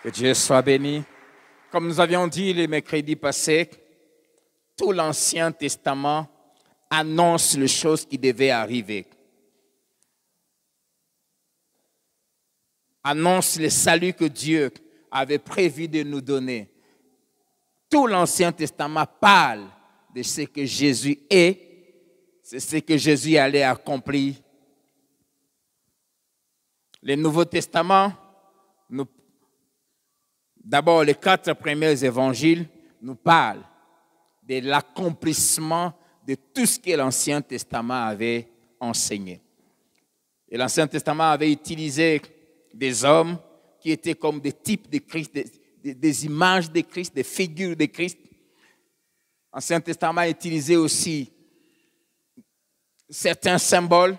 Que Dieu soit béni. Comme nous avions dit les mercredis passés, tout l'Ancien Testament annonce les choses qui devaient arriver. Annonce le salut que Dieu avait prévu de nous donner. Tout l'Ancien Testament parle de ce que Jésus est, c'est ce que Jésus allait accomplir. Le Nouveau Testament, d'abord les 4 premiers évangiles, nous parlent de l'accomplissement de tout ce que l'Ancien Testament avait enseigné. Et l'Ancien Testament avait utilisé des hommes qui étaient comme des types de Christ, des images de Christ, des figures de Christ. L'Ancien Testament a utilisé aussi certains symboles,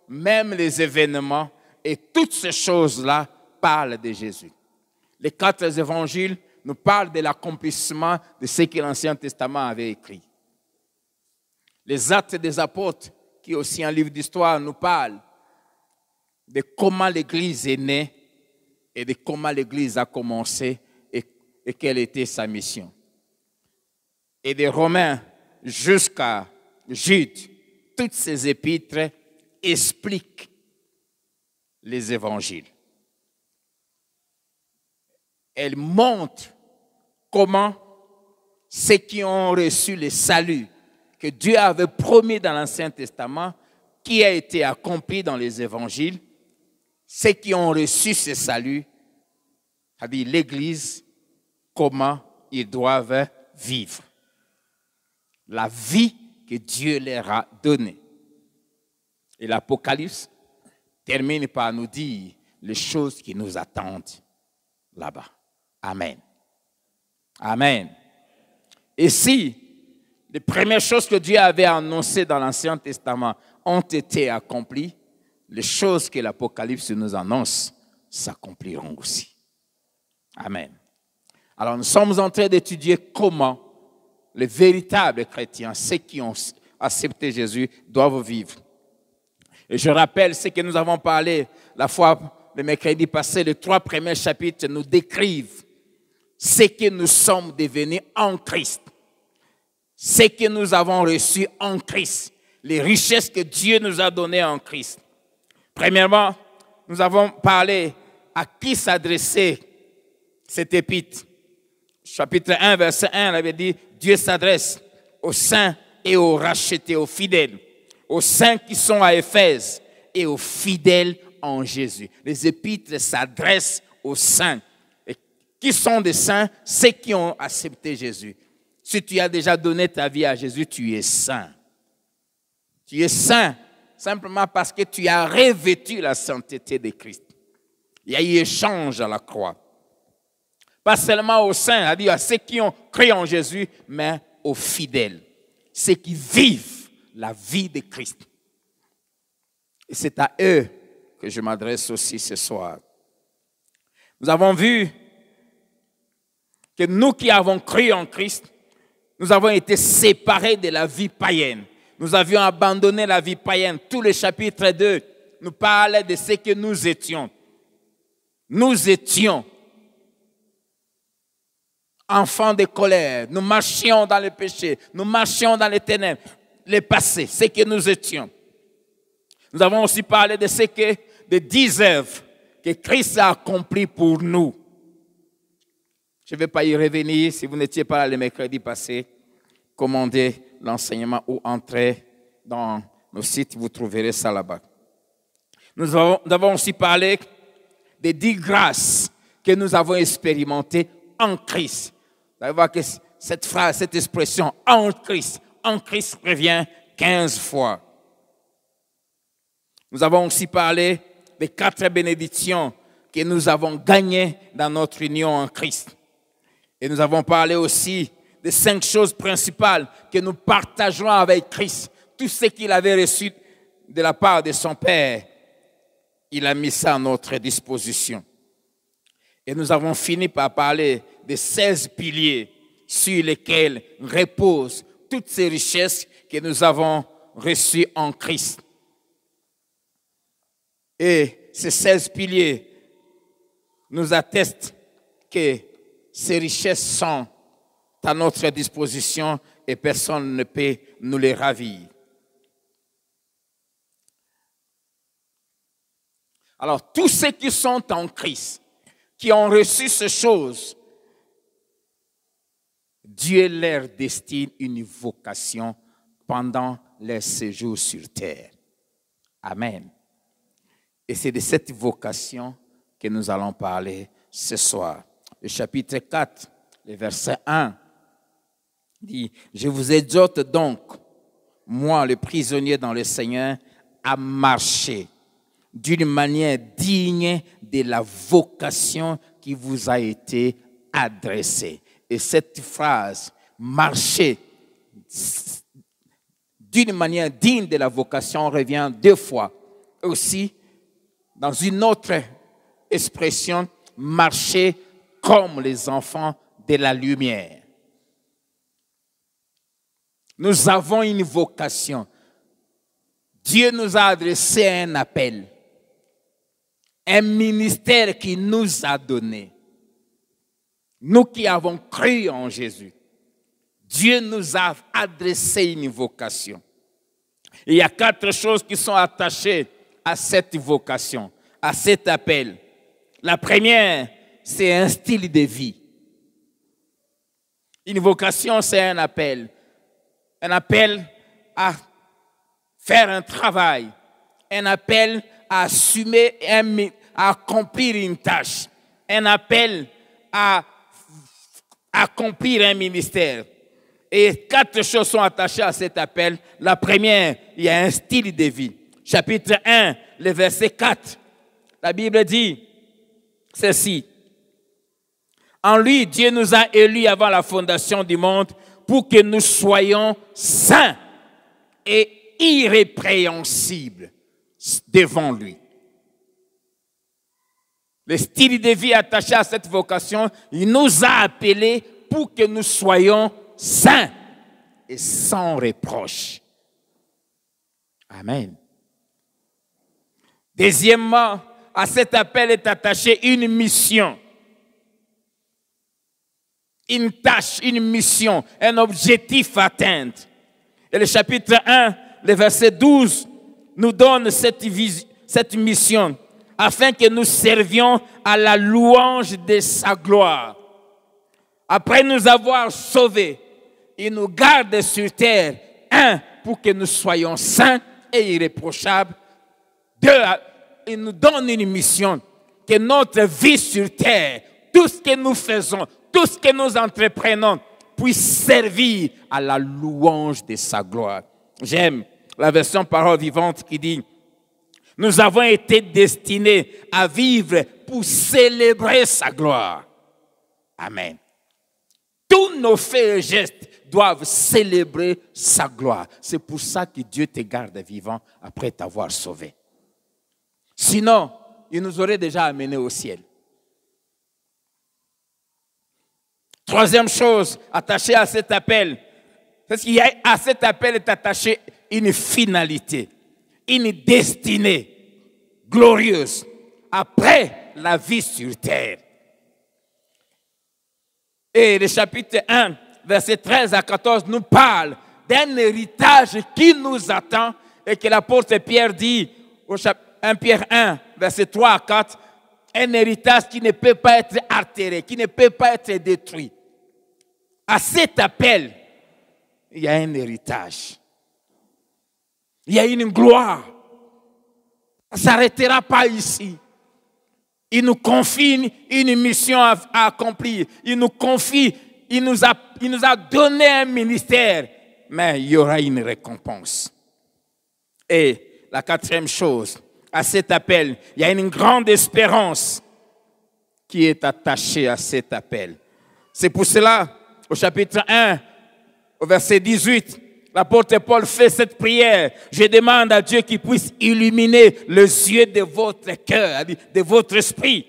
même les événements, et toutes ces choses-là parlent de Jésus. Les 4 évangiles nous parlent de l'accomplissement de ce que l'Ancien Testament avait écrit. Les Actes des Apôtres, qui est aussi un livre d'histoire, nous parlent de comment l'Église est née et de comment l'Église a commencé et quelle était sa mission. Et des Romains jusqu'à Jude, toutes ces épîtres expliquent les évangiles. Elles montrent comment ceux qui ont reçu le salut que Dieu avait promis dans l'Ancien Testament, qui a été accompli dans les évangiles, ceux qui ont reçu ce salut, c'est-à-dire l'Église, comment ils doivent vivre. La vie que Dieu leur a donnée. Et l'Apocalypse termine par nous dire les choses qui nous attendent là-bas. Amen. Amen. Et si les premières choses que Dieu avait annoncées dans l'Ancien Testament ont été accomplies, les choses que l'Apocalypse nous annonce s'accompliront aussi. Amen. Alors nous sommes en train d'étudier comment les véritables chrétiens, ceux qui ont accepté Jésus, doivent vivre. Et je rappelle ce que nous avons parlé la fois, le mercredi passé, les 3 premiers chapitres nous décrivent ce que nous sommes devenus en Christ, ce que nous avons reçu en Christ, les richesses que Dieu nous a données en Christ. Premièrement, nous avons parlé à qui s'adressait cette épître. Chapitre 1, verset 1, il avait dit, Dieu s'adresse aux saints et aux rachetés, aux fidèles, aux saints qui sont à Éphèse et aux fidèles en Jésus. Les épîtres s'adressent aux saints. Et qui sont des saints? Ceux qui ont accepté Jésus. Si tu as déjà donné ta vie à Jésus, tu es saint. Tu es saint simplement parce que tu as revêtu la sainteté de Christ. Il y a eu échange à la croix. Pas seulement aux saints, c'est-à-dire à ceux qui ont cru en Jésus, mais aux fidèles. Ceux qui vivent la vie de Christ. Et c'est à eux que je m'adresse aussi ce soir. Nous avons vu que nous qui avons cru en Christ, nous avons été séparés de la vie païenne. Nous avions abandonné la vie païenne. Tout le chapitre 2 nous parle de ce que nous étions. Nous étions enfants de colère. Nous marchions dans le péché. Nous marchions dans les ténèbres. Le passé, ce que nous étions. Nous avons aussi parlé de ce que, de 10 œuvres que Christ a accomplies pour nous. Je ne vais pas y revenir. Si vous n'étiez pas là le mercredi passé, commandez l'enseignement ou entrez dans nos sites, vous trouverez ça là-bas. Nous avons aussi parlé des 10 grâces que nous avons expérimentées en Christ. Vous allez voir que cette phrase, cette expression en Christ revient 15 fois. Nous avons aussi parlé des 4 bénédictions que nous avons gagnées dans notre union en Christ. Et nous avons parlé aussi des 5 choses principales que nous partageons avec Christ. Tout ce qu'il avait reçu de la part de son Père, il a mis ça à notre disposition. Et nous avons fini par parler des 16 piliers sur lesquels reposent toutes ces richesses que nous avons reçues en Christ. Et ces 16 piliers nous attestent que ces richesses sont à notre disposition et personne ne peut nous les ravir. Alors, tous ceux qui sont en Christ, qui ont reçu ces choses, Dieu leur destine une vocation pendant leur séjour sur terre. Amen. Et c'est de cette vocation que nous allons parler ce soir. Le chapitre 4, le verset 1, dit « Je vous exhorte donc, moi le prisonnier dans le Seigneur, à marcher d'une manière digne de la vocation qui vous a été adressée. » Et cette phrase, marcher d'une manière digne de la vocation, revient 2 fois. Aussi, dans une autre expression, marcher comme les enfants de la lumière. Nous avons une vocation. Dieu nous a adressé un appel, un ministère qu'il nous a donné. Nous qui avons cru en Jésus, Dieu nous a adressé une vocation. Et il y a 4 choses qui sont attachées à cette vocation, à cet appel. La première, c'est un style de vie. Une vocation, c'est un appel. Un appel à faire un travail. Un appel à assumer, à accomplir une tâche. Un appel à accomplir un ministère. Et 4 choses sont attachées à cet appel. La première, il y a un style de vie. Chapitre 1, le verset 4. La Bible dit ceci. En lui, Dieu nous a élus avant la fondation du monde pour que nous soyons saints et irrépréhensibles devant lui. Le style de vie attaché à cette vocation, il nous a appelés pour que nous soyons saints et sans reproche. Amen. Deuxièmement, à cet appel est attachée une mission. Une tâche, une mission, un objectif à atteindre. Et le chapitre 1, le verset 12, nous donne cette mission afin que nous servions à la louange de sa gloire. Après nous avoir sauvés, il nous garde sur terre, 1, pour que nous soyons saints et irréprochables. 2, il nous donne une mission, que notre vie sur terre, tout ce que nous faisons, tout ce que nous entreprenons, puisse servir à la louange de sa gloire. J'aime la version parole vivante qui dit « Nous avons été destinés à vivre pour célébrer sa gloire. » Amen. Tous nos faits et gestes doivent célébrer sa gloire. C'est pour ça que Dieu te garde vivant après t'avoir sauvé. Sinon, il nous aurait déjà amenés au ciel. Troisième chose attachée à cet appel, parce qu'il y a à cet appel est attachée une finalité, une destinée glorieuse après la vie sur terre. Et le chapitre 1, verset 13 à 14 nous parle d'un héritage qui nous attend et que l'apôtre Pierre dit au 1 Pierre 1, verset 3 à 4, un héritage qui ne peut pas être altéré, qui ne peut pas être détruit. À cet appel, il y a un héritage. Il y a une gloire. Ça ne s'arrêtera pas ici. Il nous confie une mission à accomplir. Il nous a donné un ministère, mais il y aura une récompense. Et la 4e chose, à cet appel, il y a une grande espérance qui est attachée à cet appel. C'est pour cela, au chapitre 1, au verset 18, l'apôtre Paul fait cette prière. Je demande à Dieu qu'il puisse illuminer les yeux de votre cœur, de votre esprit,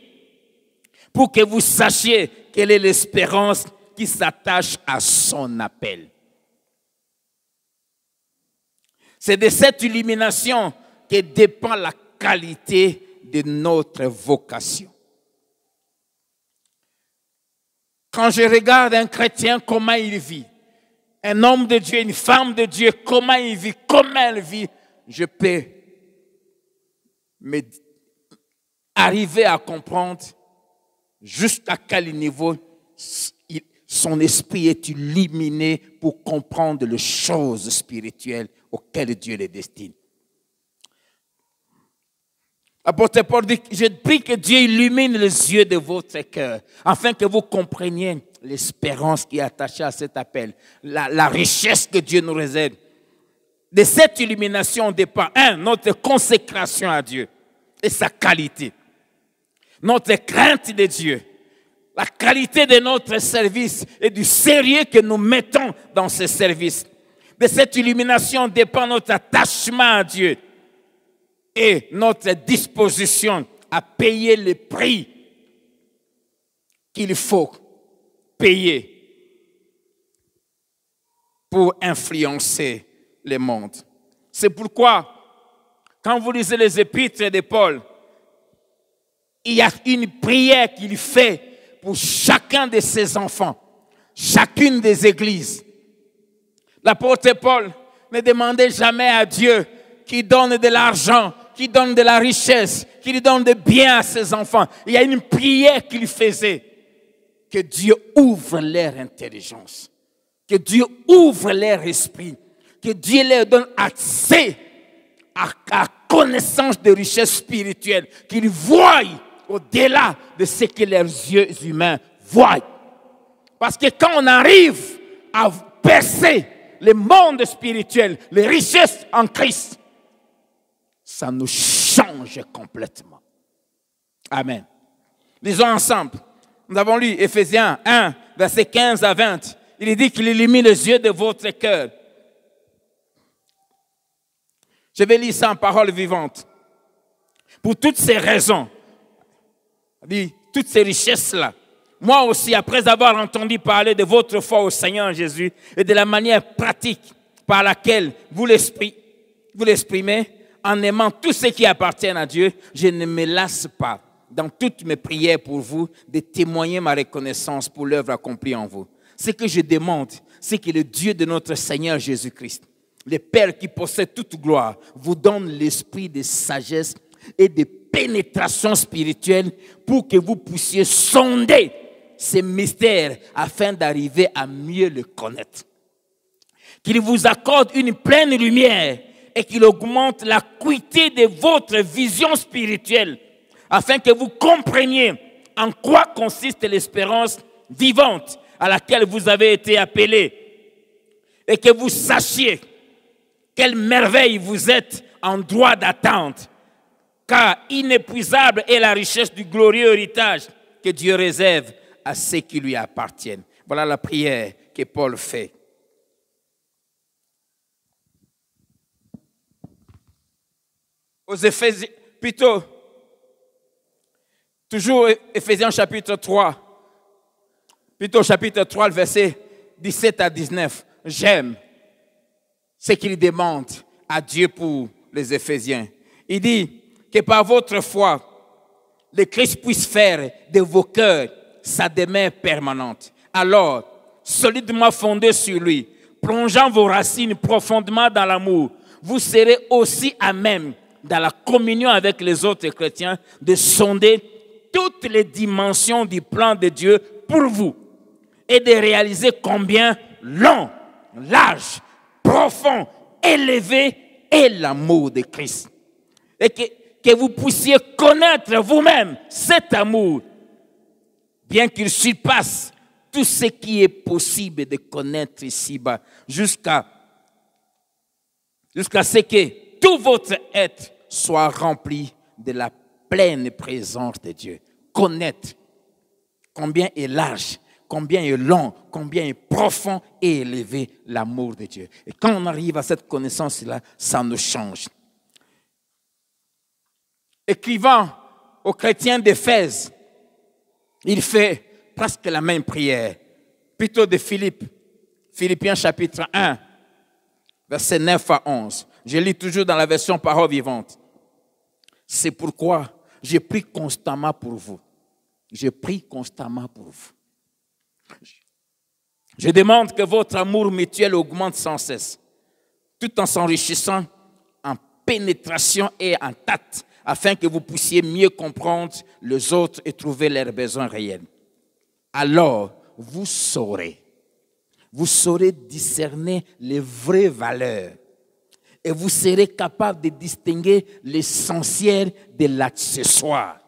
pour que vous sachiez quelle est l'espérance qui s'attache à son appel. C'est de cette illumination que dépend la qualité de notre vocation. Quand je regarde un chrétien, comment il vit, un homme de Dieu, une femme de Dieu, comment il vit, comment elle vit, je peux arriver à comprendre jusqu'à quel niveau son esprit est illuminé pour comprendre les choses spirituelles auxquelles Dieu les destine. L'apôtre Paul dit, je prie que Dieu illumine les yeux de votre cœur, afin que vous compreniez l'espérance qui est attachée à cet appel, la richesse que Dieu nous réserve. De cette illumination dépend, notre consécration à Dieu et sa qualité. Notre crainte de Dieu, la qualité de notre service et du sérieux que nous mettons dans ce service. De cette illumination dépend notre attachement à Dieu et notre disposition à payer le prix qu'il faut payer pour influencer le monde. C'est pourquoi, quand vous lisez les épîtres de Paul, il y a une prière qu'il fait pour chacun de ses enfants, chacune des églises. L'apôtre Paul ne demandait jamais à Dieu qu'il donne de l'argent, qu'il donne de la richesse, qu'il donne de biens à ses enfants. Il y a une prière qu'il faisait, que Dieu ouvre leur intelligence, que Dieu ouvre leur esprit, que Dieu leur donne accès à connaissance de richesses spirituelles, qu'ils voient au-delà de ce que leurs yeux humains voient. Parce que quand on arrive à percer le monde spirituel, les richesses en Christ, ça nous change complètement. Amen. Lisons ensemble. Nous avons lu Éphésiens 1, versets 15 à 20. Il dit qu'il illumine les yeux de votre cœur. Je vais lire ça en parole vivante. Pour toutes ces raisons, toutes ces richesses-là, moi aussi, après avoir entendu parler de votre foi au Seigneur Jésus et de la manière pratique par laquelle vous l'exprimez, en aimant tout ce qui appartient à Dieu, je ne me lasse pas, dans toutes mes prières pour vous, de témoigner ma reconnaissance pour l'œuvre accomplie en vous. Ce que je demande, c'est que le Dieu de notre Seigneur Jésus-Christ, le Père qui possède toute gloire, vous donne l'esprit de sagesse et de pénétration spirituelle pour que vous puissiez sonder ces mystères afin d'arriver à mieux le connaître. Qu'il vous accorde une pleine lumière et qu'il augmente l'acuité de votre vision spirituelle afin que vous compreniez en quoi consiste l'espérance vivante à laquelle vous avez été appelés et que vous sachiez quelle merveille vous êtes en droit d'attente, car inépuisable est la richesse du glorieux héritage que Dieu réserve à ceux qui lui appartiennent. Voilà la prière que Paul fait. Aux Éphésiens, plutôt, toujours Éphésiens chapitre 3, plutôt chapitre 3, le verset 17 à 19. J'aime ce qu'il demande à Dieu pour les Éphésiens. Il dit que par votre foi, le Christ puisse faire de vos cœurs sa demeure permanente. Alors, solidement fondé sur lui, plongeant vos racines profondément dans l'amour, vous serez aussi à même, dans la communion avec les autres chrétiens, de sonder toutes les dimensions du plan de Dieu pour vous et de réaliser combien long, large, profond, élevé est l'amour de Christ. Et que vous puissiez connaître vous-même cet amour, bien qu'il surpasse tout ce qui est possible de connaître ici-bas, jusqu'à ce que tout votre être soit rempli de la pleine présence de Dieu. Connaître combien est large, combien est long, combien est profond et élevé l'amour de Dieu. Et quand on arrive à cette connaissance-là, ça nous change. Écrivant aux chrétiens d'Éphèse, il fait presque la même prière, plutôt de Philippiens chapitre 1, versets 9 à 11. Je lis toujours dans la version parole vivante. C'est pourquoi je prie constamment pour vous. Je prie constamment pour vous. Je demande que votre amour mutuel augmente sans cesse, tout en s'enrichissant en pénétration et en tact, afin que vous puissiez mieux comprendre les autres et trouver leurs besoins réels. Alors, vous saurez discerner les vraies valeurs et vous serez capable de distinguer l'essentiel de l'accessoire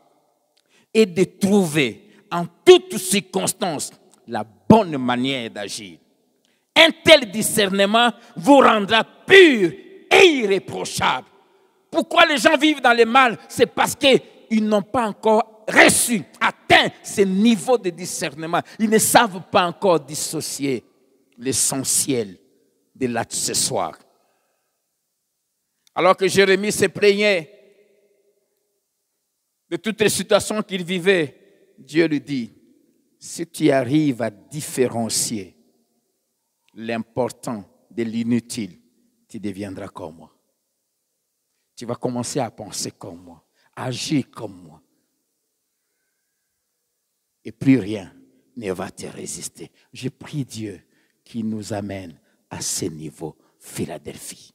et de trouver en toutes circonstances la bonne manière d'agir. Un tel discernement vous rendra pur et irréprochable. Pourquoi les gens vivent dans le mal? C'est parce qu'ils n'ont pas encore reçu, atteint ce niveau de discernement. Ils ne savent pas encore dissocier l'essentiel de l'accessoire. Alors que Jérémie se plaignait de toutes les situations qu'il vivait, Dieu lui dit, si tu arrives à différencier l'important de l'inutile, tu deviendras comme moi. Tu vas commencer à penser comme moi, à agir comme moi. Et plus rien ne va te résister. Je prie Dieu qui nous amène à ce niveau, Philadelphie.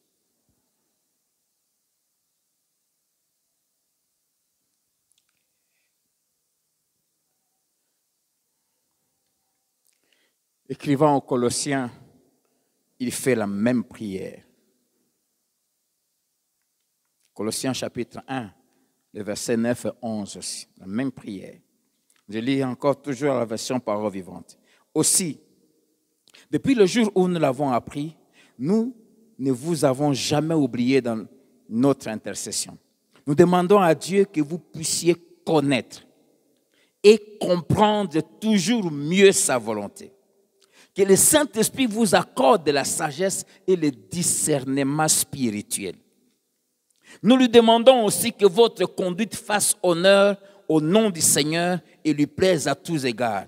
Écrivant aux Colossiens, il fait la même prière. Colossiens chapitre 1, le verset 9 et 11 aussi, la même prière. Je lis encore toujours la version parole vivante. Aussi, depuis le jour où nous l'avons appris, nous ne vous avons jamais oublié dans notre intercession. Nous demandons à Dieu que vous puissiez connaître et comprendre toujours mieux sa volonté. Que le Saint-Esprit vous accorde de la sagesse et le discernement spirituel. Nous lui demandons aussi que votre conduite fasse honneur au nom du Seigneur et lui plaise à tous égards.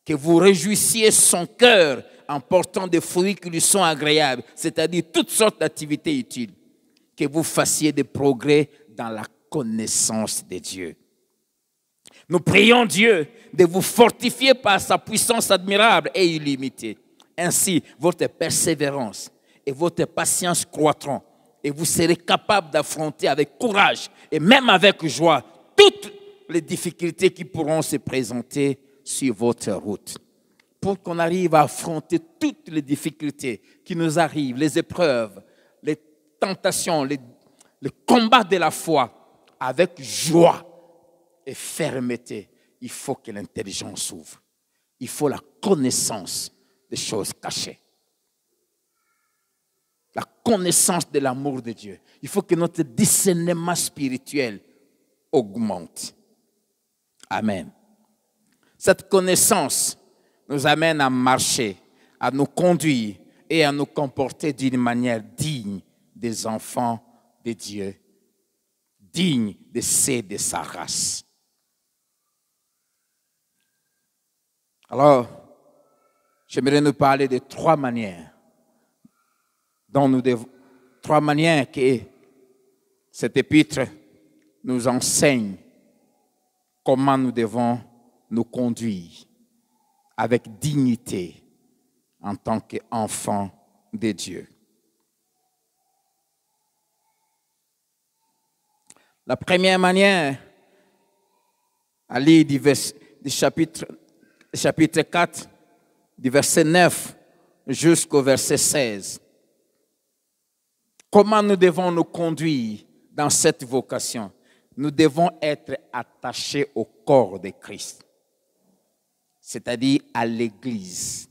Que vous réjouissiez son cœur en portant des fruits qui lui sont agréables, c'est-à-dire toutes sortes d'activités utiles. Que vous fassiez des progrès dans la connaissance de Dieu. Nous prions Dieu de vous fortifier par sa puissance admirable et illimitée. Ainsi, votre persévérance et votre patience croîtront et vous serez capable d'affronter avec courage et même avec joie toutes les difficultés qui pourront se présenter sur votre route. Pour qu'on arrive à affronter toutes les difficultés qui nous arrivent, les épreuves, les tentations, les combats de la foi, avec joie et fermeté, il faut que l'intelligence s'ouvre. Il faut la connaissance des choses cachées. La connaissance de l'amour de Dieu. Il faut que notre discernement spirituel augmente. Amen. Cette connaissance nous amène à marcher, à nous conduire et à nous comporter d'une manière digne des enfants de Dieu, digne de ceux de sa race. Alors, j'aimerais nous parler de trois manières que cet épître nous enseigne comment nous devons nous conduire avec dignité en tant qu'enfants de Dieu. La première manière, à lire du chapitre 4, du verset 9 jusqu'au verset 16. Comment nous devons nous conduire dans cette vocation? Nous devons être attachés au corps de Christ, c'est-à-dire à l'Église.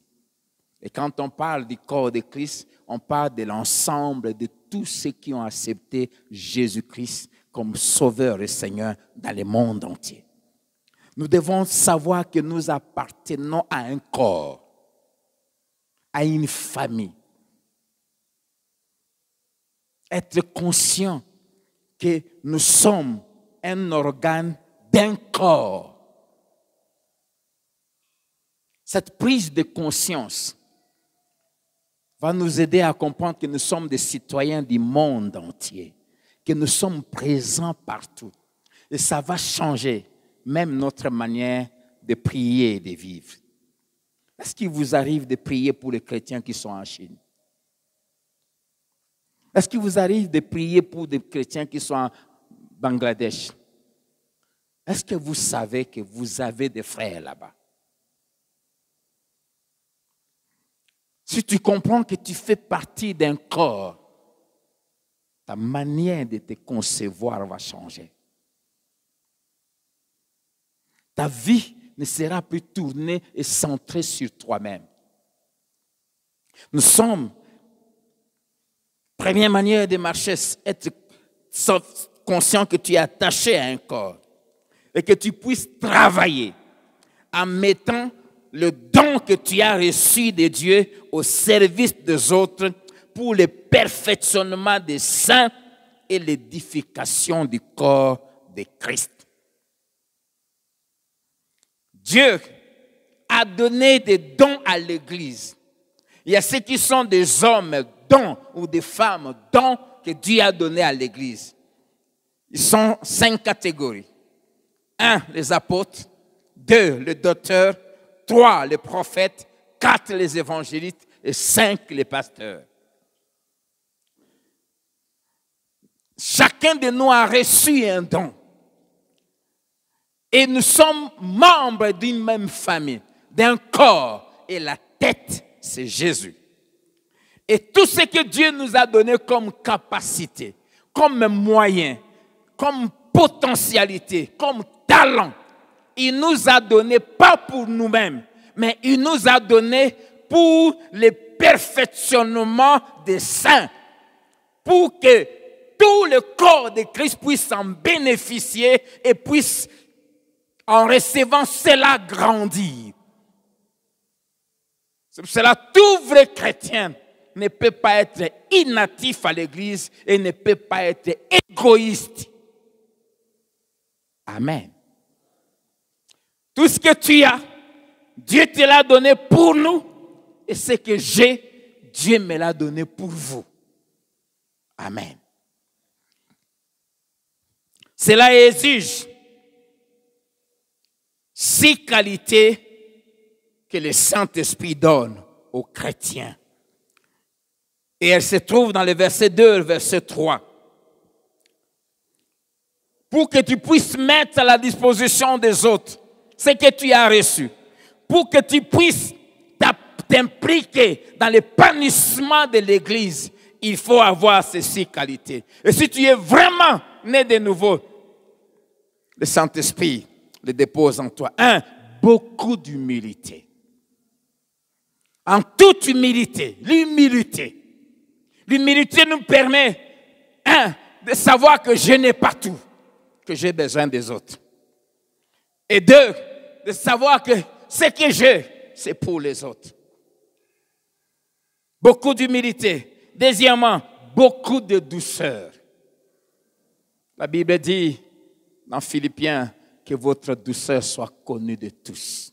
Et quand on parle du corps de Christ, on parle de l'ensemble de tous ceux qui ont accepté Jésus-Christ comme Sauveur et Seigneur dans le monde entier. Nous devons savoir que nous appartenons à un corps, à une famille. Être conscient que nous sommes un organe d'un corps. Cette prise de conscience va nous aider à comprendre que nous sommes des citoyens du monde entier, que nous sommes présents partout. Et ça va changer même notre manière de prier et de vivre. Est-ce qu'il vous arrive de prier pour les chrétiens qui sont en Chine? Est-ce qu'il vous arrive de prier pour des chrétiens qui sont en Bangladesh? Est-ce que vous savez que vous avez des frères là-bas? Si tu comprends que tu fais partie d'un corps, ta manière de te concevoir va changer. Ta vie ne sera plus tournée et centrée sur toi-même. Nous sommes, première manière de marcher, être conscient que tu es attaché à un corps et que tu puisses travailler en mettant le don que tu as reçu de Dieu au service des autres pour le perfectionnement des saints et l'édification du corps de Christ. Dieu a donné des dons à l'Église. Il y a ceux qui sont des hommes dons ou des femmes dons que Dieu a donnés à l'Église. Ils sont 5 catégories. 1, les apôtres. 2, les docteurs. 3, les prophètes. 4, les évangélistes. Et 5, les pasteurs. Chacun de nous a reçu un don. Et nous sommes membres d'une même famille, d'un corps. Et la tête, c'est Jésus. Et tout ce que Dieu nous a donné comme capacité, comme moyen, comme potentialité, comme talent, il nous a donné pas pour nous-mêmes, mais il nous a donné pour le perfectionnement des saints, pour que tout le corps de Christ puisse en bénéficier et puisse, en recevant cela, grandir. C'est pour cela tout vrai chrétien ne peut pas être inactif à l'église et ne peut pas être égoïste. Amen. Tout ce que tu as, Dieu te l'a donné pour nous. Et ce que j'ai, Dieu me l'a donné pour vous. Amen. Cela exige 6 qualités que le Saint-Esprit donne aux chrétiens. Et elle se trouve dans le verset 2, le verset 3. Pour que tu puisses mettre à la disposition des autres ce que tu as reçu. Pour que tu puisses t'impliquer dans l'épanouissement de l'Église, il faut avoir ces 6 qualités. Et si tu es vraiment né de nouveau, le Saint-Esprit le dépose en toi. 1, beaucoup d'humilité. En toute humilité, l'humilité. L'humilité nous permet, 1, de savoir que je n'ai pas tout, que j'ai besoin des autres. Et 2, de savoir que ce que j'ai, c'est pour les autres. Beaucoup d'humilité. Deuxièmement, beaucoup de douceur. La Bible dit dans Philippiens que votre douceur soit connue de tous.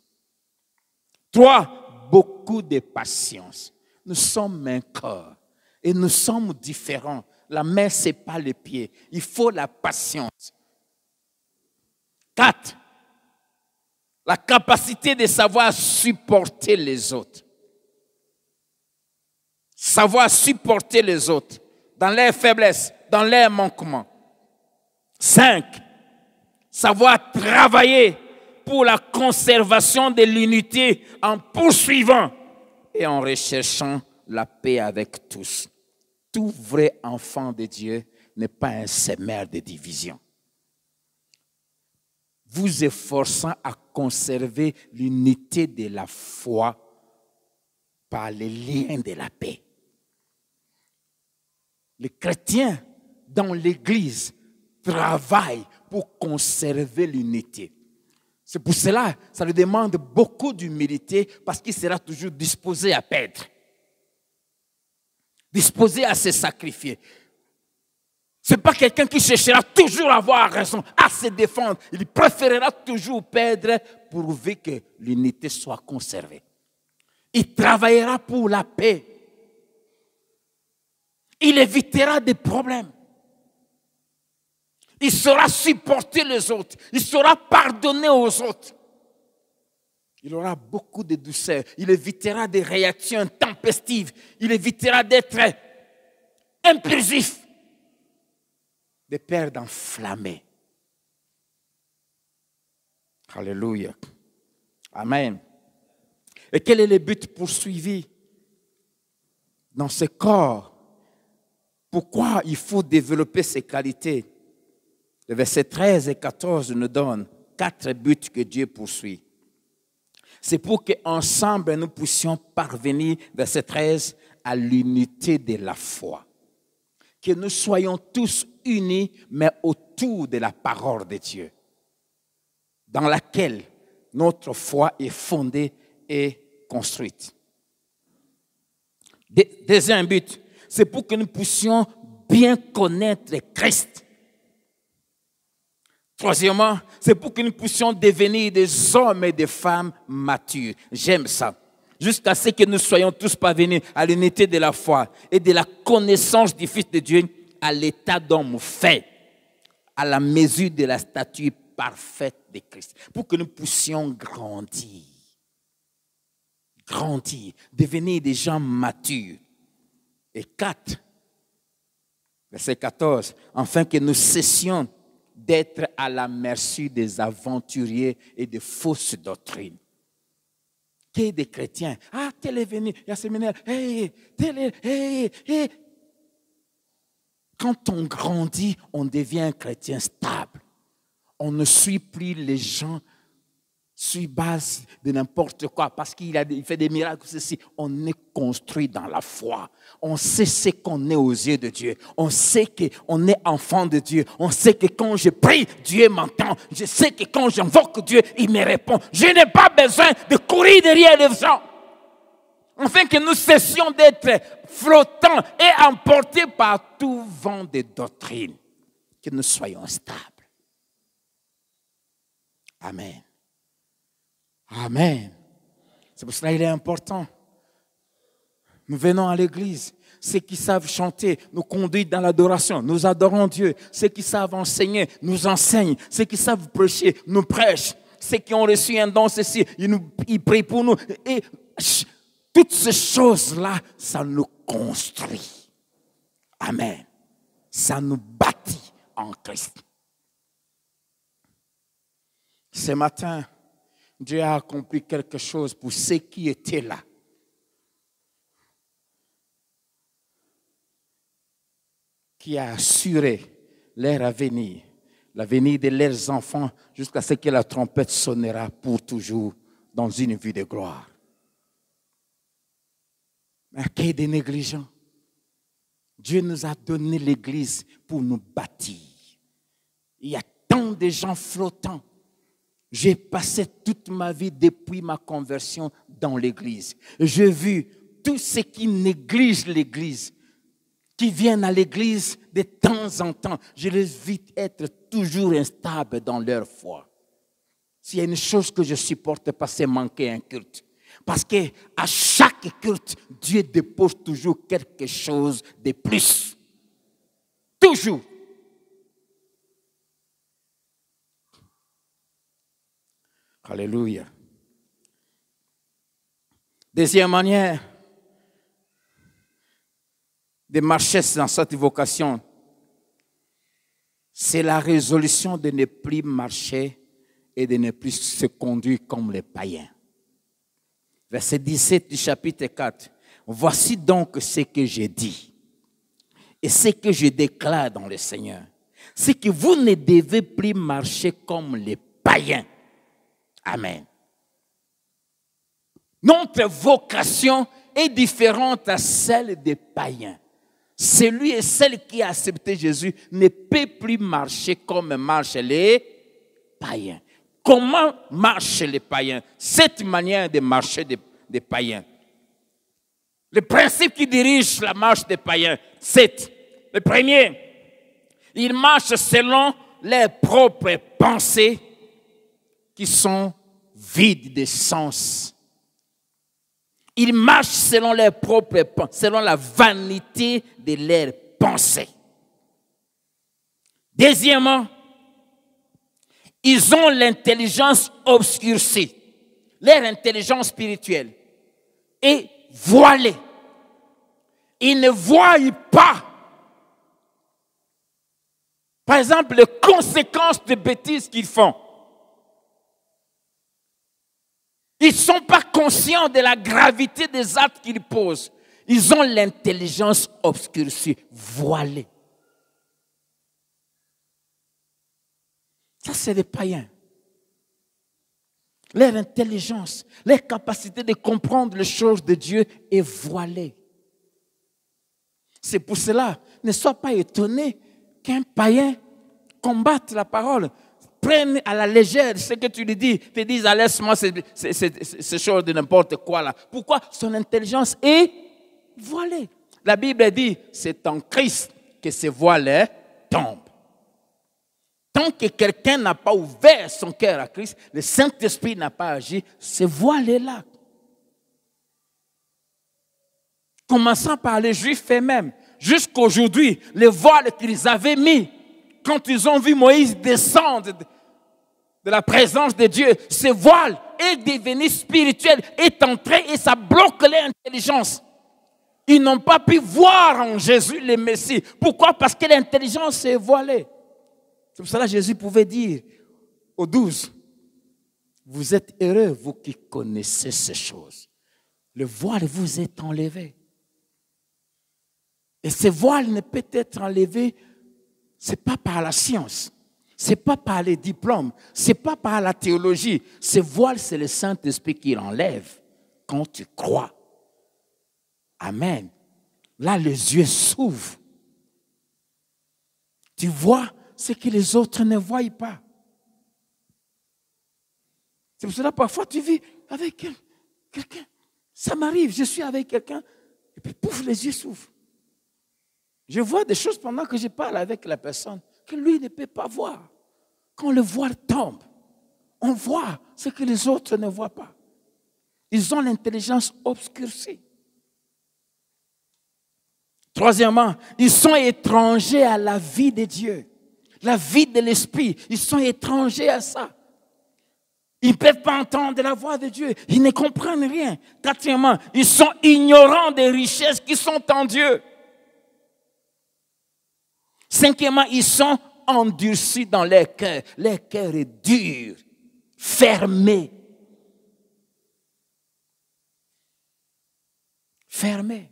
3, beaucoup de patience. Nous sommes un corps et nous sommes différents. La main, ce n'est pas les pieds. Il faut la patience. 4, la capacité de savoir supporter les autres. Savoir supporter les autres dans leurs faiblesses, dans leurs manquements. 5, savoir travailler pour la conservation de l'unité en poursuivant et en recherchant la paix avec tous. Tout vrai enfant de Dieu n'est pas un semeur de division. Vous efforçant à conserver l'unité de la foi par les liens de la paix. Les chrétiens dans l'Église travaillent pour conserver l'unité. C'est pour cela que ça lui demande beaucoup d'humilité parce qu'il sera toujours disposé à perdre. Disposé à se sacrifier. Ce n'est pas quelqu'un qui cherchera toujours à avoir raison, à se défendre. Il préférera toujours perdre pourvu que l'unité soit conservée. Il travaillera pour la paix. Il évitera des problèmes. Il saura supporter les autres. Il saura pardonner aux autres. Il aura beaucoup de douceur. Il évitera des réactions tempestives. Il évitera d'être impulsif, de perdre enflammé. Alléluia. Amen. Et quel est le but poursuivi dans ce corps? Pourquoi il faut développer ces qualités? Le verset 13 et 14 nous donnent 4 buts que Dieu poursuit. C'est pour qu'ensemble nous puissions parvenir, verset 13, à l'unité de la foi. Que nous soyons tous unis, mais autour de la parole de Dieu, dans laquelle notre foi est fondée et construite. Deuxième but, c'est pour que nous puissions bien connaître Christ. Troisièmement, c'est pour que nous puissions devenir des hommes et des femmes matures. J'aime ça. Jusqu'à ce que nous soyons tous parvenus à l'unité de la foi et de la connaissance du Fils de Dieu, à l'état d'homme fait, à la mesure de la stature parfaite de Christ. Pour que nous puissions grandir. Grandir, devenir des gens matures. Et 4, verset 14, afin que nous cessions d'être à la merci des aventuriers et de fausses doctrines. Qu'il y ait des chrétiens, tel est venu, il y a séminaire, Quand on grandit, on devient un chrétien stable. On ne suit plus les gens sur base de n'importe quoi, parce qu'il fait des miracles, ceci. On est construit dans la foi. On sait ce qu'on est aux yeux de Dieu. On sait qu'on est enfant de Dieu. On sait que quand je prie, Dieu m'entend. Je sais que quand j'invoque Dieu, il me répond. Je n'ai pas besoin de courir derrière les gens. Afin que nous cessions d'être flottants et emportés par tout vent de doctrine. Que nous soyons stables. Amen. Amen. C'est pour cela qu'il est important. Nous venons à l'église. Ceux qui savent chanter nous conduisent dans l'adoration. Nous adorons Dieu. Ceux qui savent enseigner nous enseignent. Ceux qui savent prêcher nous prêchent. Ceux qui ont reçu un don, ceci, ils prient pour nous. Et toutes ces choses-là, ça nous construit. Amen. Ça nous bâtit en Christ. Ce matin, Dieu a accompli quelque chose pour ceux qui étaient là. Qui a assuré leur avenir, l'avenir de leurs enfants, jusqu'à ce que la trompette sonnera pour toujours dans une vie de gloire. Mais qu'il y ait des négligents. Dieu nous a donné l'église pour nous bâtir. Il y a tant de gens flottants. J'ai passé toute ma vie depuis ma conversion dans l'église. J'ai vu tous ceux qui négligent l'église, qui viennent à l'église de temps en temps. Je les vis être toujours instables dans leur foi. S'il y a une chose que je ne supporte pas, c'est manquer un culte. Parce qu'à chaque culte, Dieu dépose toujours quelque chose de plus. Toujours. Alléluia. Deuxième manière de marcher dans cette vocation, c'est la résolution de ne plus marcher et de ne plus se conduire comme les païens. Verset 17 du chapitre 4. Voici donc ce que j'ai dit et ce que je déclare dans le Seigneur. C'est que vous ne devez plus marcher comme les païens. Amen. Notre vocation est différente à celle des païens. Celui et celle qui a accepté Jésus ne peut plus marcher comme marchent les païens. Comment marchent les païens? Cette manière de marcher des païens. Le principe qui dirige la marche des païens, c'est le premier. Ils marchent selon leurs propres pensées qui sont vides de sens. Ils marchent selon leurs propres pensées, selon la vanité de leurs pensées. Deuxièmement, ils ont l'intelligence obscurcie. leur intelligence spirituelle est voilée. Ils ne voient pas, par exemple, les conséquences de bêtises qu'ils font. Ils ne sont pas conscients de la gravité des actes qu'ils posent. Ils ont l'intelligence obscurcie, voilée. Ça, c'est des païens. Leur intelligence, leur capacité de comprendre les choses de Dieu est voilée. C'est pour cela, ne sois pas étonné qu'un païen combatte la parole, prenne à la légère ce que tu lui dis, te dise, laisse-moi ces choses de n'importe quoi là. Pourquoi? Son intelligence est voilée. La Bible dit, c'est en Christ que ces voiles tombent. Tant que quelqu'un n'a pas ouvert son cœur à Christ, le Saint-Esprit n'a pas agi, ces voiles-là. Commençant par les Juifs eux-mêmes, jusqu'aujourd'hui, les voiles qu'ils avaient mis, quand ils ont vu Moïse descendre de la présence de Dieu, ce voile est devenu spirituel, est entré et ça bloque leur intelligence. Ils n'ont pas pu voir en Jésus le Messie. Pourquoi? Parce que l'intelligence est voilée. C'est pour cela que Jésus pouvait dire aux 12, vous êtes heureux, vous qui connaissez ces choses. Le voile vous est enlevé. Et ce voile ne peut être enlevé, ce n'est pas par la science, ce n'est pas par les diplômes, ce n'est pas par la théologie. Ce voile, c'est le Saint-Esprit qui l'enlève quand tu crois. Amen. Là, les yeux s'ouvrent. Tu vois ce que les autres ne voient pas. C'est pour cela, parfois, tu vis avec quelqu'un. Ça m'arrive, je suis avec quelqu'un, et puis pouf, les yeux s'ouvrent. Je vois des choses pendant que je parle avec la personne que lui ne peut pas voir. Quand le voile tombe, on voit ce que les autres ne voient pas. Ils ont l'intelligence obscurcie. Troisièmement, ils sont étrangers à la vie de Dieu. La vie de l'Esprit, ils sont étrangers à ça. Ils ne peuvent pas entendre la voix de Dieu. Ils ne comprennent rien. Quatrièmement, ils sont ignorants des richesses qui sont en Dieu. Cinquièmement, ils sont endurcis dans leur cœur. Leur cœur est dur, fermé. Fermé.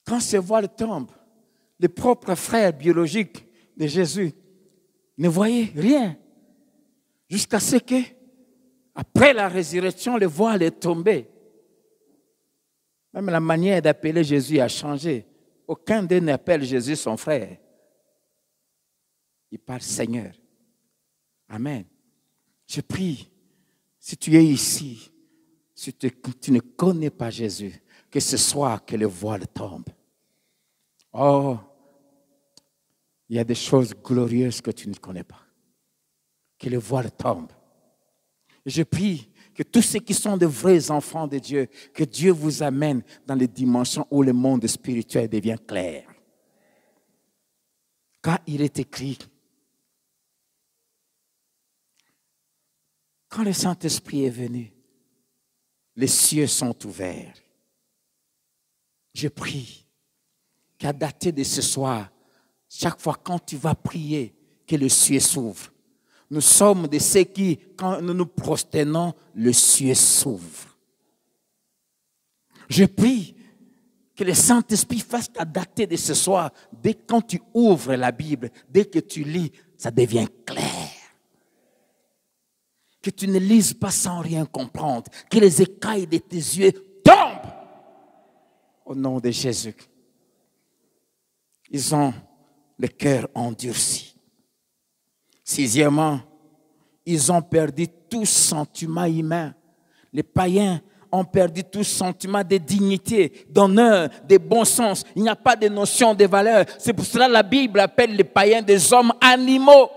Quand ce voile tombe, les propres frères biologiques de Jésus ne voyaient rien. Jusqu'à ce que, après la résurrection, le voile est tombé. Même la manière d'appeler Jésus a changé. Aucun d'eux n'appelle Jésus son frère. Il parle Seigneur. Amen. Je prie, si tu es ici, si tu ne connais pas Jésus, que ce soir que le voile tombe. Oh, il y a des choses glorieuses que tu ne connais pas. Que le voile tombe. Et je prie que tous ceux qui sont de vrais enfants de Dieu, que Dieu vous amène dans les dimensions où le monde spirituel devient clair. Quand il est écrit, quand le Saint-Esprit est venu, les cieux sont ouverts. Je prie qu'à dater de ce soir, chaque fois quand tu vas prier, que le ciel s'ouvre. Nous sommes de ceux qui, quand nous nous prosternons, le ciel s'ouvre. Je prie que le Saint-Esprit fasse qu'à dater de ce soir, dès que quand tu ouvres la Bible, dès que tu lis, ça devient clair. Que tu ne lises pas sans rien comprendre. Que les écailles de tes yeux tombent. Au nom de Jésus. Ils ont le cœur endurci. Sixièmement, ils ont perdu tout sentiment humain. Les païens ont perdu tout sentiment de dignité, d'honneur, de bon sens. Il n'y a pas de notion de valeur. C'est pour cela que la Bible appelle les païens des hommes animaux.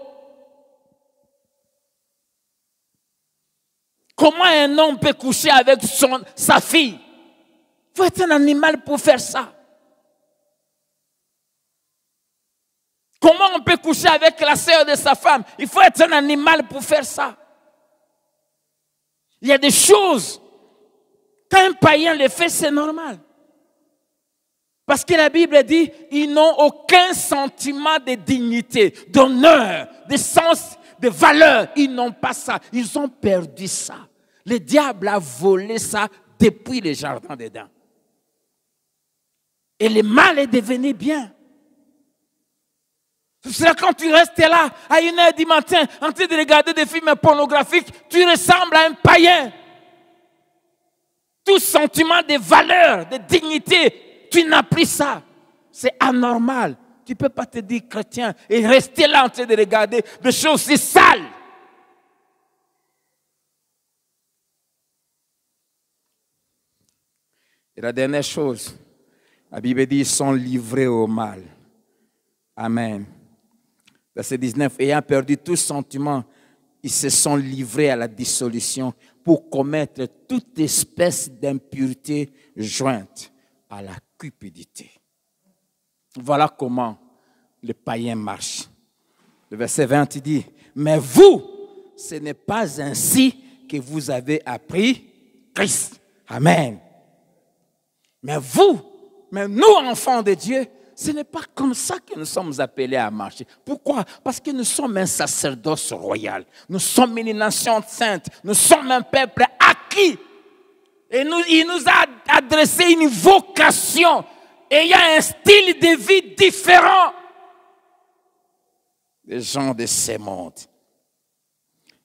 Comment un homme peut coucher avec sa fille? Il faut être un animal pour faire ça. Comment on peut coucher avec la sœur de sa femme? Il faut être un animal pour faire ça. Il y a des choses, quand un païen les fait, c'est normal. Parce que la Bible dit, ils n'ont aucun sentiment de dignité, d'honneur, de sens, de valeur. Ils n'ont pas ça. Ils ont perdu ça. Le diable a volé ça depuis le jardin d'Éden. Et le mal est devenu bien. C'est là quand tu restes là à 1h du matin en train de regarder des films pornographiques, tu ressembles à un païen. Tout sentiment de valeur, de dignité, tu n'as plus ça. C'est anormal. Tu ne peux pas te dire chrétien et rester là en train de regarder des choses si sales. Et la dernière chose, la Bible dit, ils sont livrés au mal. Amen. Verset 19, ayant perdu tout sentiment, ils se sont livrés à la dissolution pour commettre toute espèce d'impureté jointe à la cupidité. Voilà comment le païen marche. Le verset 20 il dit, mais vous, ce n'est pas ainsi que vous avez appris Christ. Amen. Mais vous, mais nous, enfants de Dieu, ce n'est pas comme ça que nous sommes appelés à marcher. Pourquoi? Parce que nous sommes un sacerdoce royal. Nous sommes une nation sainte. Nous sommes un peuple acquis. Et il nous a adressé une vocation ayant un style de vie différent des gens de ce monde.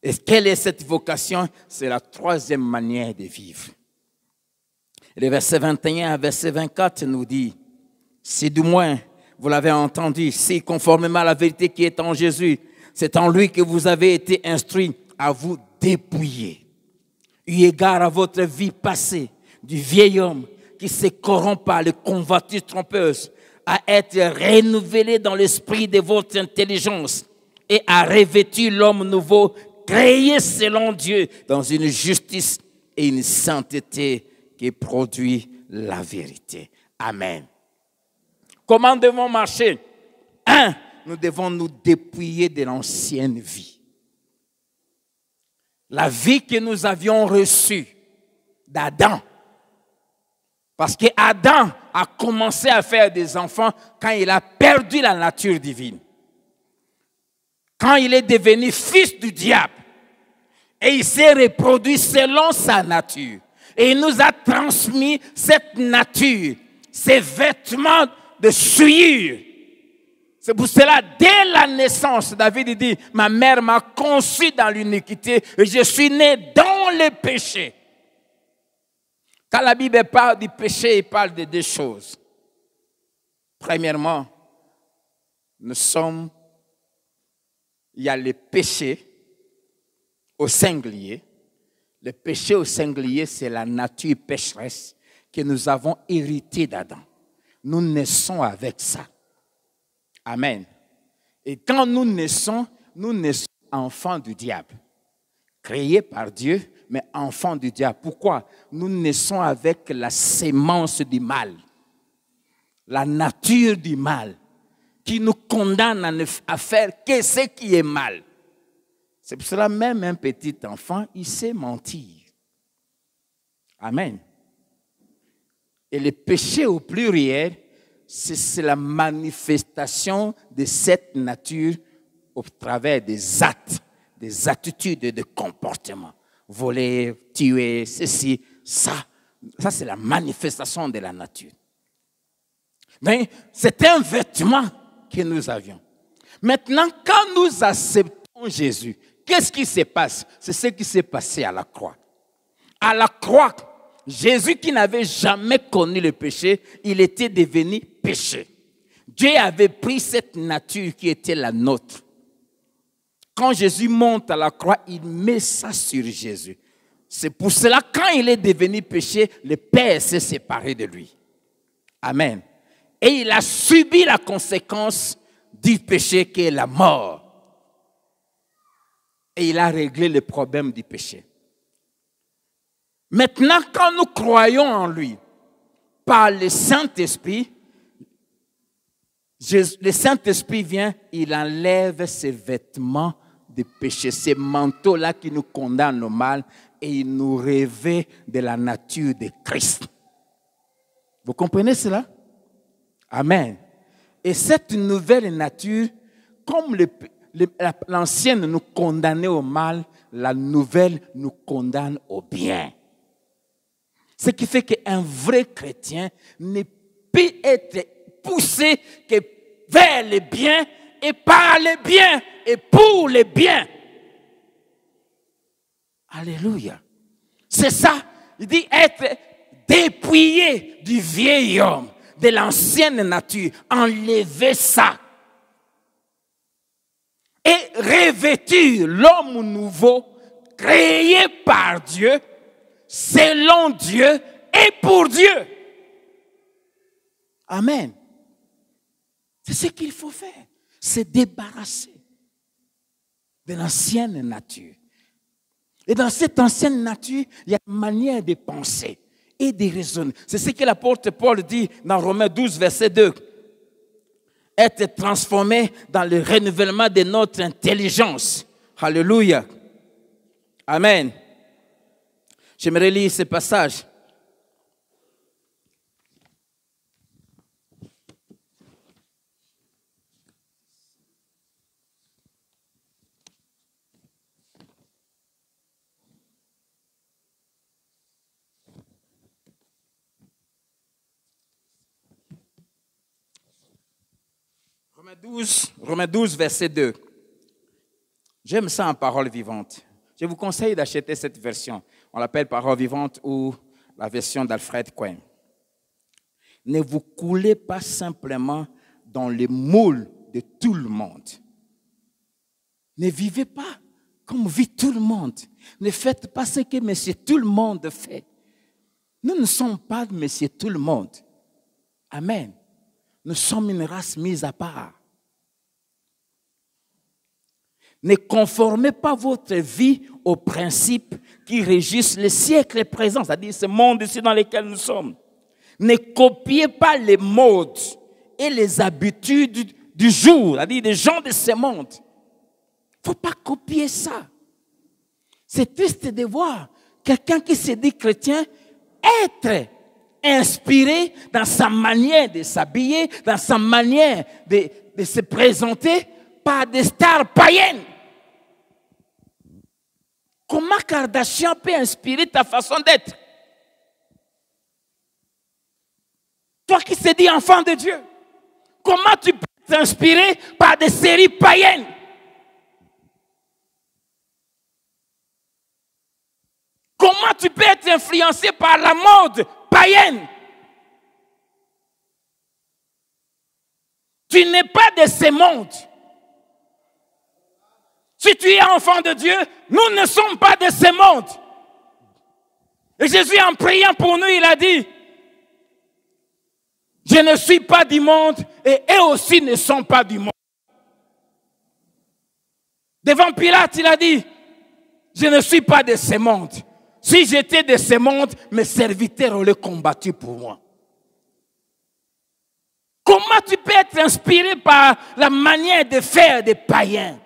Et quelle est cette vocation? C'est la troisième manière de vivre. Et le verset 21 à verset 24 nous dit, si du moins vous l'avez entendu, si conformément à la vérité qui est en Jésus, c'est en lui que vous avez été instruits à vous dépouiller, eu égard à votre vie passée, du vieil homme qui se corrompt par les convoitises trompeuses, à être renouvelé dans l'esprit de votre intelligence et à revêtir l'homme nouveau, créé selon Dieu dans une justice et une sainteté qui produit la vérité. Amen. Comment devons marcher? 1. Nous devons nous dépouiller de l'ancienne vie. La vie que nous avions reçue d'Adam. Parce que Adam a commencé à faire des enfants quand il a perdu la nature divine. Quand il est devenu fils du diable. Et il s'est reproduit selon sa nature. Et il nous a transmis cette nature, ces vêtements de souillure. C'est pour cela, dès la naissance, David dit, ma mère m'a conçu dans l'iniquité et je suis né dans le péché. Quand la Bible parle du péché, il parle de deux choses. Premièrement, il y a le péché au singulier. Le péché au singulier, c'est la nature pécheresse que nous avons héritée d'Adam. Nous naissons avec ça. Amen. Et quand nous naissons enfants du diable. Créés par Dieu, mais enfants du diable. Pourquoi? Nous naissons avec la sémence du mal. La nature du mal. Qui nous condamne à faire que ce qui est mal. C'est pour cela même un petit enfant, il sait mentir. Amen. Et le péché au pluriel, c'est la manifestation de cette nature au travers des actes, des attitudes et des comportements. Voler, tuer, ceci, ça. Ça, c'est la manifestation de la nature. Mais c'est un vêtement que nous avions. Maintenant, quand nous acceptons Jésus, qu'est-ce qui se passe? C'est ce qui s'est passé à la croix. À la croix, Jésus qui n'avait jamais connu le péché, il était devenu péché. Dieu avait pris cette nature qui était la nôtre. Quand Jésus monte à la croix, il met ça sur Jésus. C'est pour cela, quand il est devenu péché, le Père s'est séparé de lui. Amen. Et il a subi la conséquence du péché qui est la mort. Et il a réglé le problème du péché. Maintenant, quand nous croyons en lui, par le Saint-Esprit, le Saint-Esprit vient, il enlève ses vêtements de péché, ces manteaux-là qui nous condamnent au mal, et il nous revêt de la nature de Christ. Vous comprenez cela? Amen. Et cette nouvelle nature, comme l'ancienne nous condamnait au mal, la nouvelle nous condamne au bien. Ce qui fait qu'un vrai chrétien ne peut être poussé que vers le bien et par le bien et pour le bien. Alléluia. C'est ça. Il dit être dépouillé du vieil homme, de l'ancienne nature. Enlever ça. Et revêtir l'homme nouveau, créé par Dieu, selon Dieu et pour Dieu. Amen. C'est ce qu'il faut faire. Se débarrasser de l'ancienne nature. Et dans cette ancienne nature, il y a une manière de penser et de raisonner. C'est ce que l'apôtre Paul dit dans Romains 12, verset 2. Être transformé dans le renouvellement de notre intelligence. Alléluia. Amen. J'aimerais lire ce passage. Romains 12, verset 2. J'aime ça en parole vivante. Je vous conseille d'acheter cette version. On l'appelle parole vivante ou la version d'Alfred Cohen. Ne vous coulez pas simplement dans les moules de tout le monde. Ne vivez pas comme vit tout le monde. Ne faites pas ce que monsieur tout le monde fait. Nous ne sommes pas monsieur tout le monde. Amen. Nous sommes une race mise à part. Ne conformez pas votre vie aux principes qui régissent les siècles présents, c'est-à-dire ce monde ici dans lequel nous sommes. Ne copiez pas les modes et les habitudes du jour, c'est-à-dire des gens de ce monde. Il ne faut pas copier ça. C'est triste de voir quelqu'un qui se dit chrétien être inspiré dans sa manière de s'habiller, dans sa manière de se présenter par des stars païennes. Comment Kardashian peut inspirer ta façon d'être? Toi qui se dis enfant de Dieu, comment tu peux t'inspirer par des séries païennes? Comment tu peux être influencé par la mode païenne? Tu n'es pas de ce monde. Si tu es enfant de Dieu, nous ne sommes pas de ce monde. Et Jésus, en priant pour nous, il a dit, je ne suis pas du monde et eux aussi ne sont pas du monde. Devant Pilate, il a dit, je ne suis pas de ce monde. Si j'étais de ce monde, mes serviteurs auraient combattu pour moi. Comment tu peux être inspiré par la manière de faire des païens?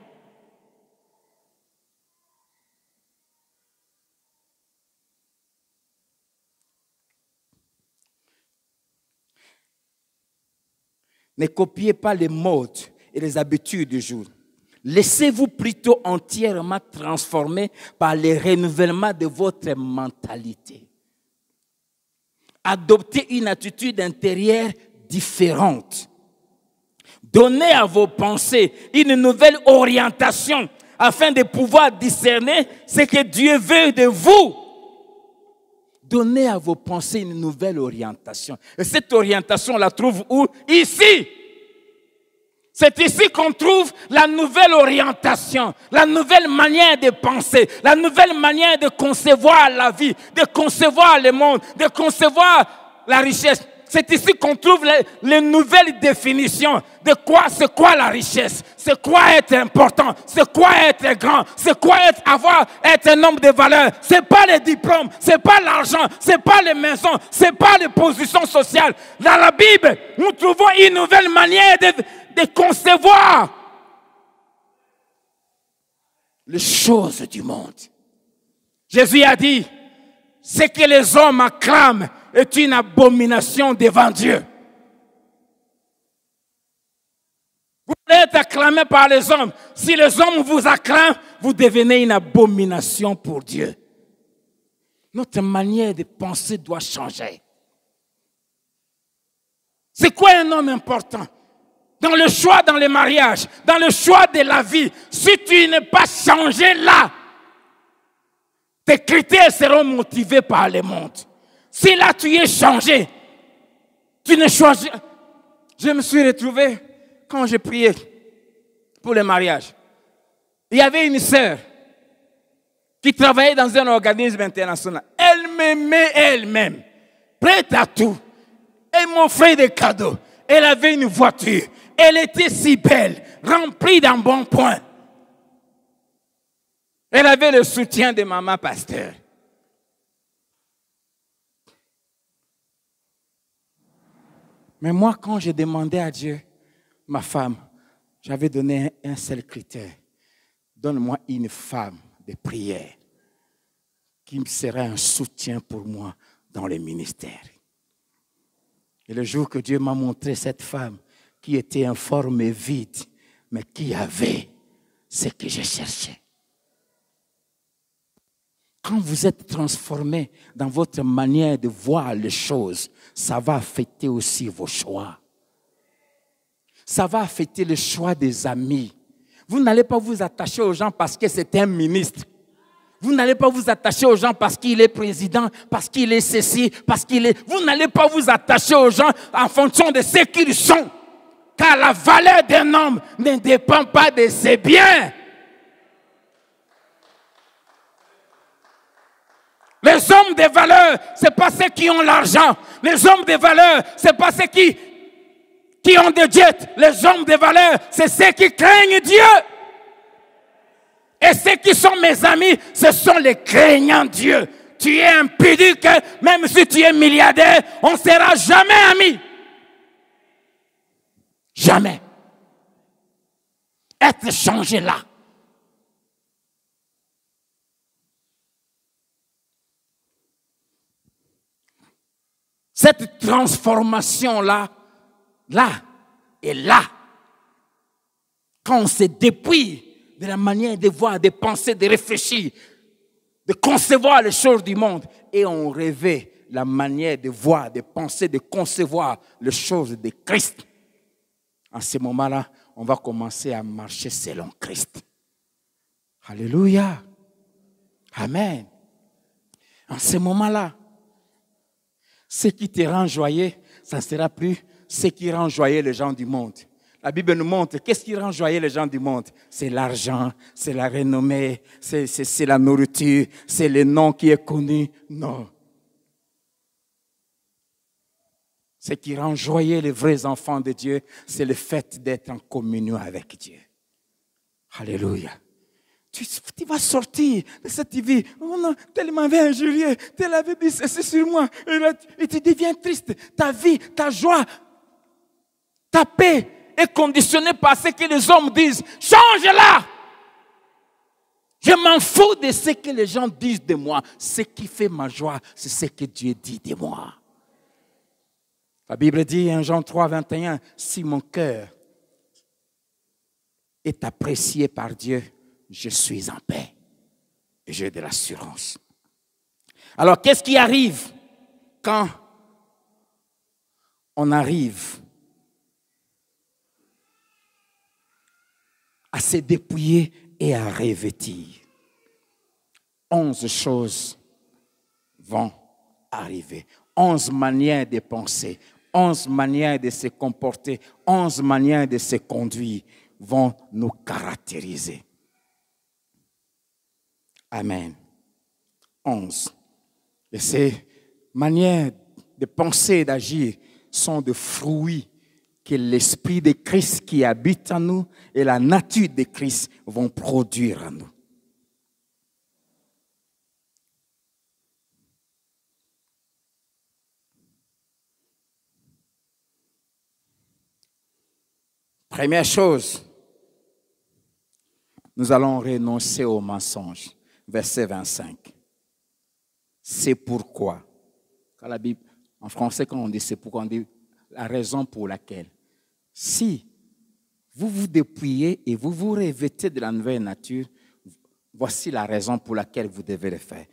Ne copiez pas les modes et les habitudes du jour. Laissez-vous plutôt entièrement transformer par le renouvellement de votre mentalité. Adoptez une attitude intérieure différente. Donnez à vos pensées une nouvelle orientation afin de pouvoir discerner ce que Dieu veut de vous. Donnez à vos pensées une nouvelle orientation. Et cette orientation, on la trouve où? Ici. C'est ici qu'on trouve la nouvelle orientation, la nouvelle manière de penser, la nouvelle manière de concevoir la vie, de concevoir le monde, de concevoir la richesse. C'est ici qu'on trouve les nouvelles définitions de quoi, c'est quoi la richesse, c'est quoi être important, c'est quoi être grand, c'est quoi être un homme de valeur. C'est pas les diplômes, c'est pas l'argent, c'est pas les maisons, c'est pas les positions sociales. Dans la Bible, nous trouvons une nouvelle manière de concevoir les choses du monde. Jésus a dit, ce que les hommes acclament est une abomination devant Dieu. Vous voulez être acclamé par les hommes. Si les hommes vous acclament, vous devenez une abomination pour Dieu. Notre manière de penser doit changer. C'est quoi un homme important? Dans le choix, dans le mariage, dans le choix de la vie, si tu n'es pas changé là, tes critères seront motivés par le monde. Si là tu es changé, tu ne choisis. Je me suis retrouvé quand j'ai prié pour le mariage. Il y avait une sœur qui travaillait dans un organisme international. Elle m'aimait elle-même, prête à tout. Elle m'offrait des cadeaux. Elle avait une voiture. Elle était si belle, remplie d'un bon point. Elle avait le soutien de maman pasteur. Mais moi, quand j'ai demandé à Dieu, ma femme, j'avais donné un seul critère. Donne-moi une femme de prière qui serait un soutien pour moi dans le ministère. Et le jour que Dieu m'a montré cette femme qui était informe et vide, mais qui avait ce que je cherchais. Quand vous êtes transformé dans votre manière de voir les choses, ça va affecter aussi vos choix. Ça va affecter le choix des amis. Vous n'allez pas vous attacher aux gens parce que c'est un ministre. Vous n'allez pas vous attacher aux gens parce qu'il est président, parce qu'il est ceci, parce qu'il est... Vous n'allez pas vous attacher aux gens en fonction de ce qu'ils sont. Car la valeur d'un homme ne dépend pas de ses biens. Les hommes de valeur, ce n'est pas ceux qui ont l'argent. Les hommes de valeur, ce n'est pas ceux qui ont des jets. Les hommes de valeur, c'est ceux qui craignent Dieu. Et ceux qui sont mes amis, ce sont les craignants Dieu. Tu es impudique, même si tu es milliardaire, on ne sera jamais amis. Jamais. Être changé là. Cette transformation-là, là et là, quand on se dépouille de la manière de voir, de penser, de réfléchir, de concevoir les choses du monde, et on revêt la manière de voir, de penser, de concevoir les choses de Christ, en ce moment-là, on va commencer à marcher selon Christ. Alléluia. Amen. En ce moment-là, ce qui te rend joyeux, ça ne sera plus ce qui rend joyeux les gens du monde. La Bible nous montre qu'est-ce qui rend joyeux les gens du monde. C'est l'argent, c'est la renommée, c'est la nourriture, c'est le nom qui est connu. Non. Ce qui rend joyeux les vrais enfants de Dieu, c'est le fait d'être en communion avec Dieu. Alléluia. Tu vas sortir de cette vie. Oh non, tel m'avait injurié, tel avait dit ceci sur moi. Et tu deviens triste. Ta vie, ta joie, ta paix est conditionnée par ce que les hommes disent. Change-la. Je m'en fous de ce que les gens disent de moi. Ce qui fait ma joie, c'est ce que Dieu dit de moi. La Bible dit en Jean 3, 21, si mon cœur est apprécié par Dieu, je suis en paix et j'ai de l'assurance. Alors, qu'est-ce qui arrive quand on arrive à se dépouiller et à revêtir? 11 choses vont arriver. 11 manières de penser, 11 manières de se comporter, 11 manières de se conduire vont nous caractériser. Amen. 11. Et ces manières de penser et d'agir sont des fruits que l'Esprit de Christ qui habite en nous et la nature de Christ vont produire en nous. Première chose, nous allons renoncer au mensonge. Verset 25. C'est pourquoi. Quand la Bible, en français, quand on dit c'est pourquoi, on dit la raison pour laquelle. Si vous vous dépouillez et vous vous revêtez de la nouvelle nature, voici la raison pour laquelle vous devez le faire.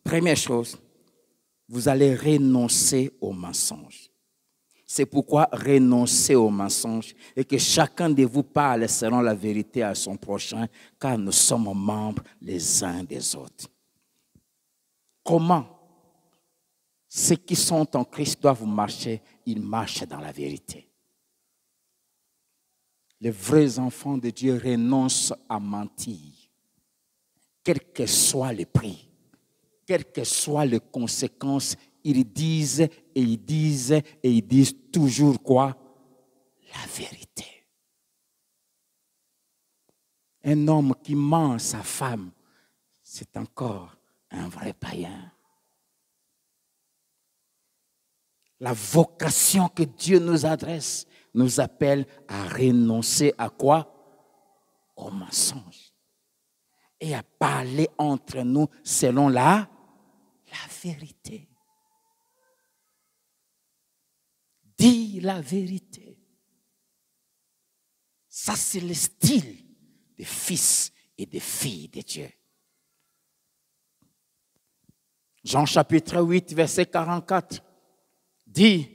Première chose, vous allez renoncer au mensonge. C'est pourquoi renoncer au mensonge et que chacun de vous parle selon la vérité à son prochain, car nous sommes membres les uns des autres. Comment ceux qui sont en Christ doivent marcher? Ils marchent dans la vérité. Les vrais enfants de Dieu renoncent à mentir, quel que soit le prix, quelles que soient les conséquences. Ils disent et ils disent et ils disent toujours quoi? La vérité. Un homme qui ment sa femme, c'est encore un vrai païen. La vocation que Dieu nous adresse nous appelle à renoncer à quoi? Au mensonge. Et à parler entre nous selon la vérité. Dis la vérité. Ça, c'est le style des fils et des filles de Dieu. Jean chapitre 8, verset 44, dit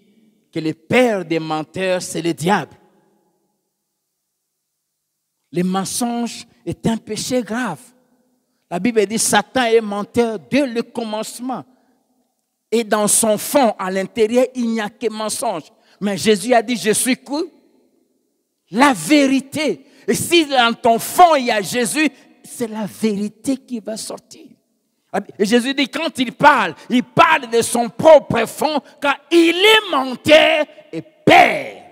que le père des menteurs, c'est le diable. Le mensonge est un péché grave. La Bible dit Satan est menteur dès le commencement. Et dans son fond, à l'intérieur, il n'y a que mensonge. Mais Jésus a dit, je suis quoi? La vérité. Et si dans ton fond, il y a Jésus, c'est la vérité qui va sortir. Et Jésus dit, quand il parle de son propre fond, car il est menteur et père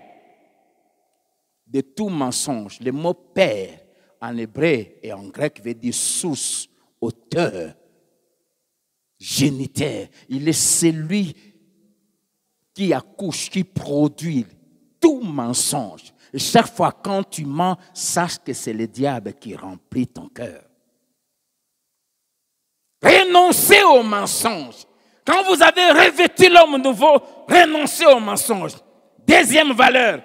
de tout mensonge. Le mot père, en hébreu et en grec, veut dire source, auteur, géniteur. Il est celui qui accouche, qui produit tout mensonge. Et chaque fois quand tu mens, sache que c'est le diable qui remplit ton cœur. Renoncez au mensonge. Quand vous avez revêtu l'homme nouveau, renoncez au mensonge. Deuxième valeur.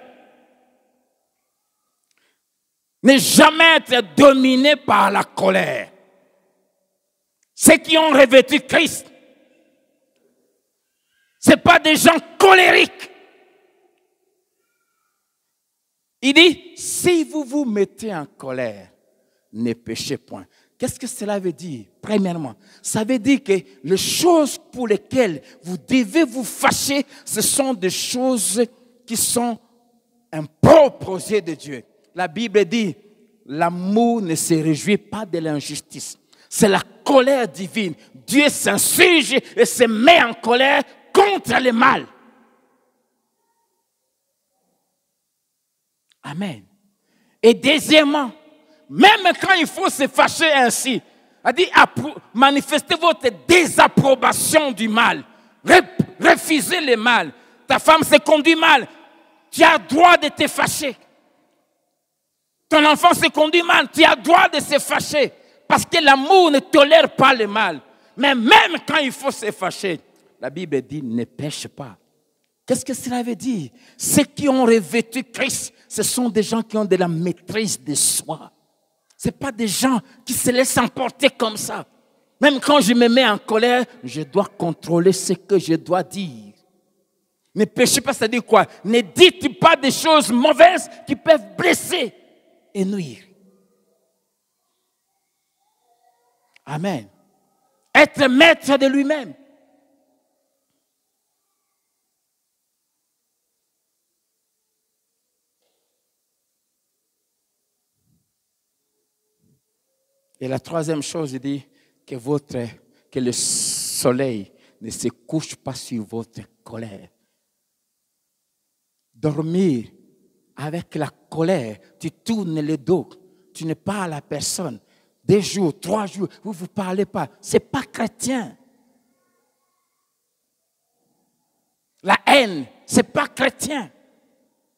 Ne jamais être dominé par la colère. Ceux qui ont revêtu Christ, ce ne sont pas des gens colériques. Il dit, si vous vous mettez en colère, ne péchez point. Qu'est-ce que cela veut dire? Premièrement, ça veut dire que les choses pour lesquelles vous devez vous fâcher, ce sont des choses qui sont impropres aux yeux de Dieu. La Bible dit, l'amour ne se réjouit pas de l'injustice. C'est la colère divine. Dieu s'insurge et se met en colère contre le mal. Amen. Et deuxièmement, même quand il faut se fâcher ainsi, a dit manifestez votre désapprobation du mal. Refusez le mal. Ta femme se conduit mal. Tu as le droit de te fâcher. Ton enfant se conduit mal. Tu as le droit de se fâcher. Parce que l'amour ne tolère pas le mal. Mais même quand il faut se fâcher, la Bible dit ne pêche pas. Qu'est-ce que cela veut dire? Ceux qui ont revêtu Christ, ce sont des gens qui ont de la maîtrise de soi. Ce ne sont pas des gens qui se laissent emporter comme ça. Même quand je me mets en colère, je dois contrôler ce que je dois dire. Ne péchez pas, ça dit quoi? Ne dites pas des choses mauvaises qui peuvent blesser et nuire. Amen. Être maître de lui-même. Et la troisième chose, il dit que le soleil ne se couche pas sur votre colère. dormir avec la colère, tu tournes le dos, tu ne parles à personne. 2 jours, 3 jours, vous ne vous parlez pas. Ce n'est pas chrétien. La haine, ce n'est pas chrétien.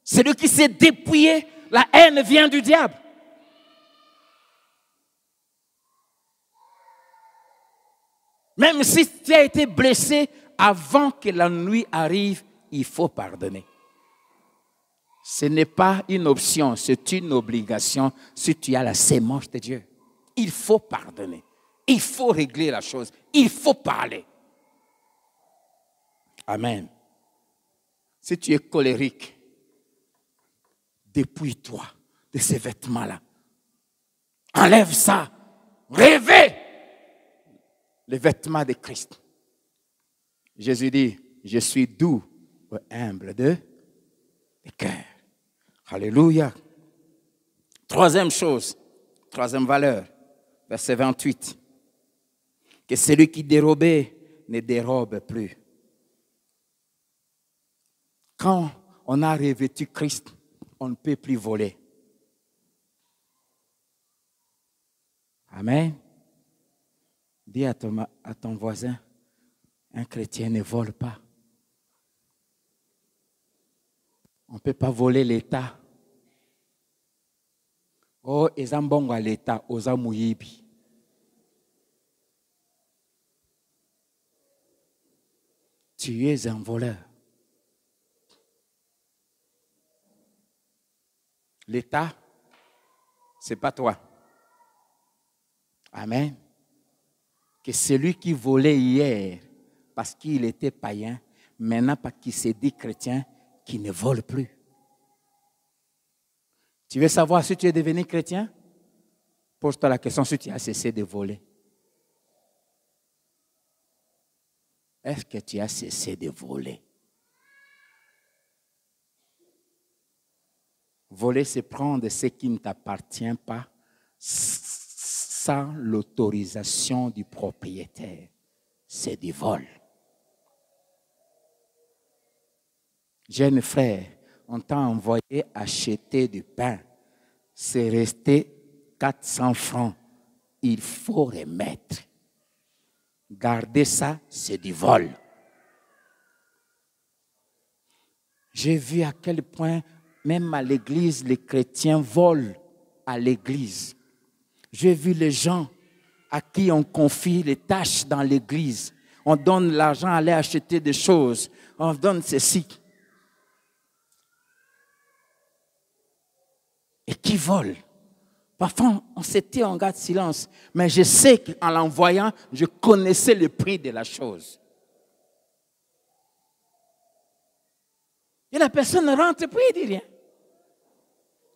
Celui qui s'est dépouillé, la haine vient du diable. Même si tu as été blessé, avant que la nuit arrive, il faut pardonner. Ce n'est pas une option, c'est une obligation si tu as la sémence de Dieu. Il faut pardonner. Il faut régler la chose. Il faut parler. Amen. Si tu es colérique, dépouille-toi de ces vêtements-là. Enlève ça. Rêvez les vêtements de Christ. Jésus dit, je suis doux et humble de cœur. Alléluia. Troisième chose, troisième valeur, verset 28. Que celui qui dérobait ne dérobe plus. Quand on a revêtu Christ, on ne peut plus voler. Amen. Dis à ton voisin, un chrétien ne vole pas. On ne peut pas voler l'État. Oh, ezambongo à l'État, ozamuyibi. Tu es un voleur. L'État, ce n'est pas toi. Amen. Que celui qui volait hier, parce qu'il était païen, maintenant parce qu'il s'est dit chrétien, qui ne vole plus. Tu veux savoir si tu es devenu chrétien? Pose-toi la question si tu as cessé de voler. Est-ce que tu as cessé de voler? Voler, c'est prendre ce qui ne t'appartient pas sans l'autorisation du propriétaire. C'est du vol. Jeune frère, on t'a envoyé acheter du pain. C'est resté 400 francs. Il faut remettre. Garder ça, c'est du vol. J'ai vu à quel point, même à l'église, les chrétiens volent à l'église. J'ai vu les gens à qui on confie les tâches dans l'église. On donne l'argent à aller acheter des choses. On donne ceci. Et qui volent. Parfois, on s'était en garde silence. Mais je sais qu'en l'envoyant, je connaissais le prix de la chose. Et la personne rentre et puis il ne dit rien.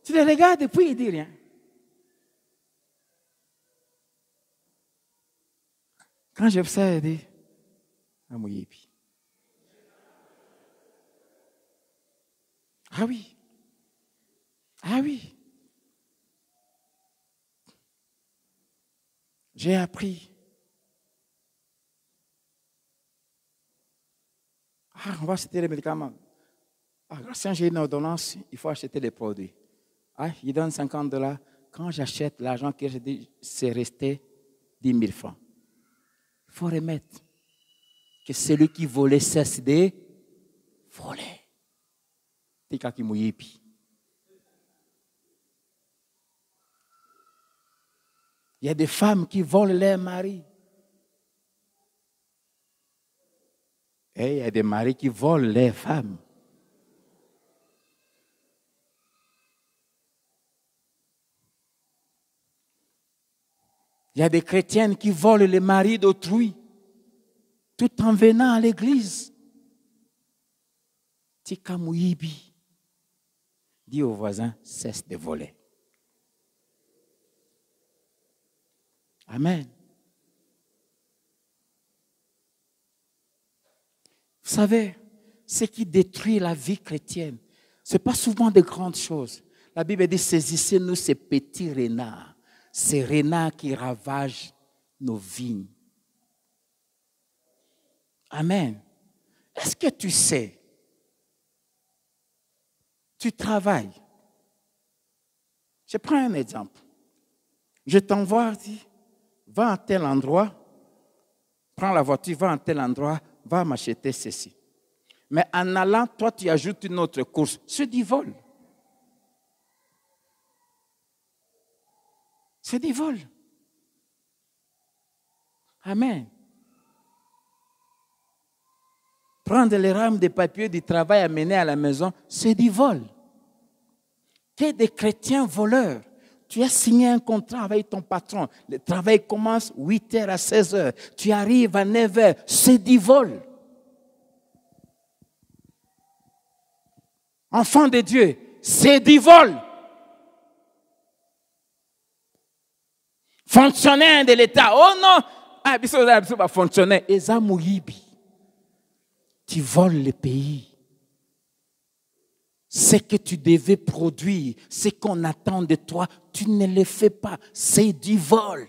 Tu le regardes et puis il ne dit rien. Quand j'observe, il dit, ah oui. Ah oui. Ah oui. J'ai appris. Ah, on va acheter les médicaments. Ah, si j'ai une ordonnance, il faut acheter les produits. Ah, il donne $50. Quand j'achète, l'argent que j'ai dit, c'est resté 10 000 francs. Il faut remettre. Que celui qui volait cesse de voler. Tika qui mouille. Il y a des femmes qui volent leur mari. Et il y a des maris qui volent leurs femmes. Il y a des chrétiennes qui volent les maris d'autrui, tout en venant à l'église. Tika mouyibi. Dis au voisin, cesse de voler. Amen. Vous savez, ce qui détruit la vie chrétienne, ce n'est pas souvent de grandes choses. La Bible dit, saisissez-nous ces petits renards, ces renards qui ravagent nos vignes. Amen. Est-ce que tu sais Tu travailles. Je prends un exemple. Je t'envoie, dis, va à tel endroit, prends la voiture, va à tel endroit, va m'acheter ceci. Mais en allant, toi, tu ajoutes une autre course. C'est du vol. C'est du vol. Amen. Prendre les rames de papier du travail à mener à la maison, c'est du vol. Tu es des chrétiens voleurs. Tu as signé un contrat avec ton patron. Le travail commence 8h à 16h. Tu arrives à 9h. C'est du vol. Enfant de Dieu, c'est du vol. Fonctionnaire de l'État. Oh non! Ah, ça va fonctionner. Tu voles le pays. Ce que tu devais produire, ce qu'on attend de toi, tu ne le fais pas. C'est du vol.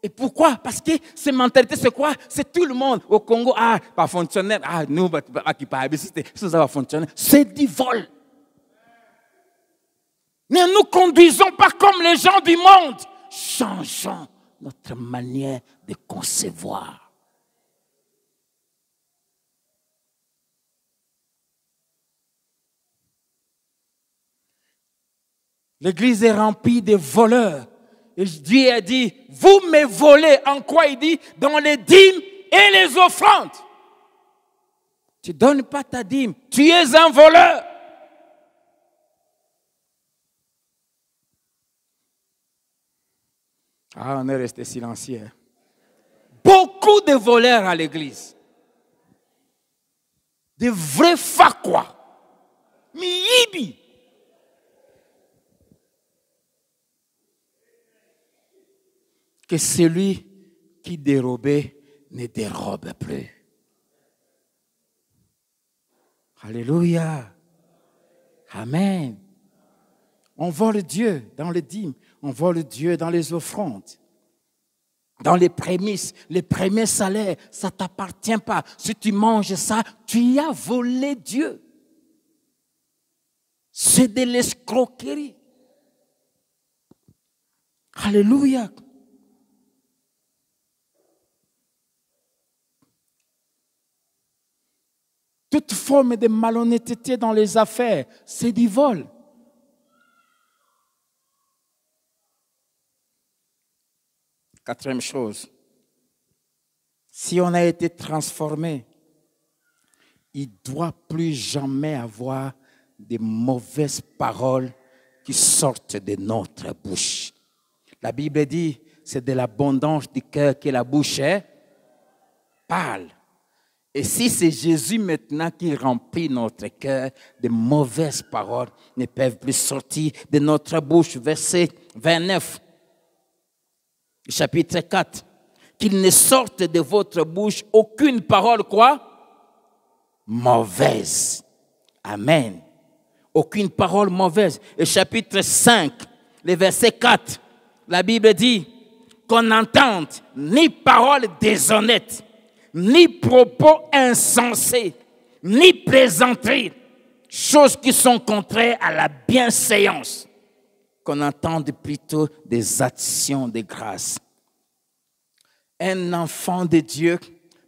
Et pourquoi? Parce que cette mentalité, c'est quoi? C'est tout le monde. Au Congo, pas fonctionnaire. Nous, ça va fonctionner. C'est du vol. Ne nous conduisons pas comme les gens du monde. Changeons notre manière de concevoir. L'église est remplie de voleurs. Et Dieu a dit, vous me volez. En quoi il dit? Dans les dîmes et les offrandes. Tu ne donnes pas ta dîme. Tu es un voleur. On est resté silencieux. Beaucoup de voleurs à l'église. De vrais fakwa. Miyibi. Que celui qui dérobait ne dérobe plus. Alléluia. Amen. On vole Dieu dans les dîmes. On vole Dieu dans les offrandes. Dans les prémices, les premiers salaires, ça ne t'appartient pas. Si tu manges ça, tu y as volé Dieu. C'est de l'escroquerie. Alléluia. Toute forme de malhonnêteté dans les affaires, c'est du vol. Quatrième chose, si on a été transformé, il ne doit plus jamais avoir de mauvaises paroles qui sortent de notre bouche. La Bible dit, c'est de l'abondance du cœur que la bouche parle. Et si c'est Jésus maintenant qui remplit notre cœur, de mauvaises paroles ne peuvent plus sortir de notre bouche. Verset 29, chapitre 4. Qu'il ne sorte de votre bouche aucune parole, quoi? Mauvaise. Amen. Aucune parole mauvaise. Et chapitre 5, le verset 4, la Bible dit qu'on n'entende ni parole déshonnête, ni propos insensés, ni plaisanteries, choses qui sont contraires à la bienséance, qu'on entende plutôt des actions de grâce. Un enfant de Dieu,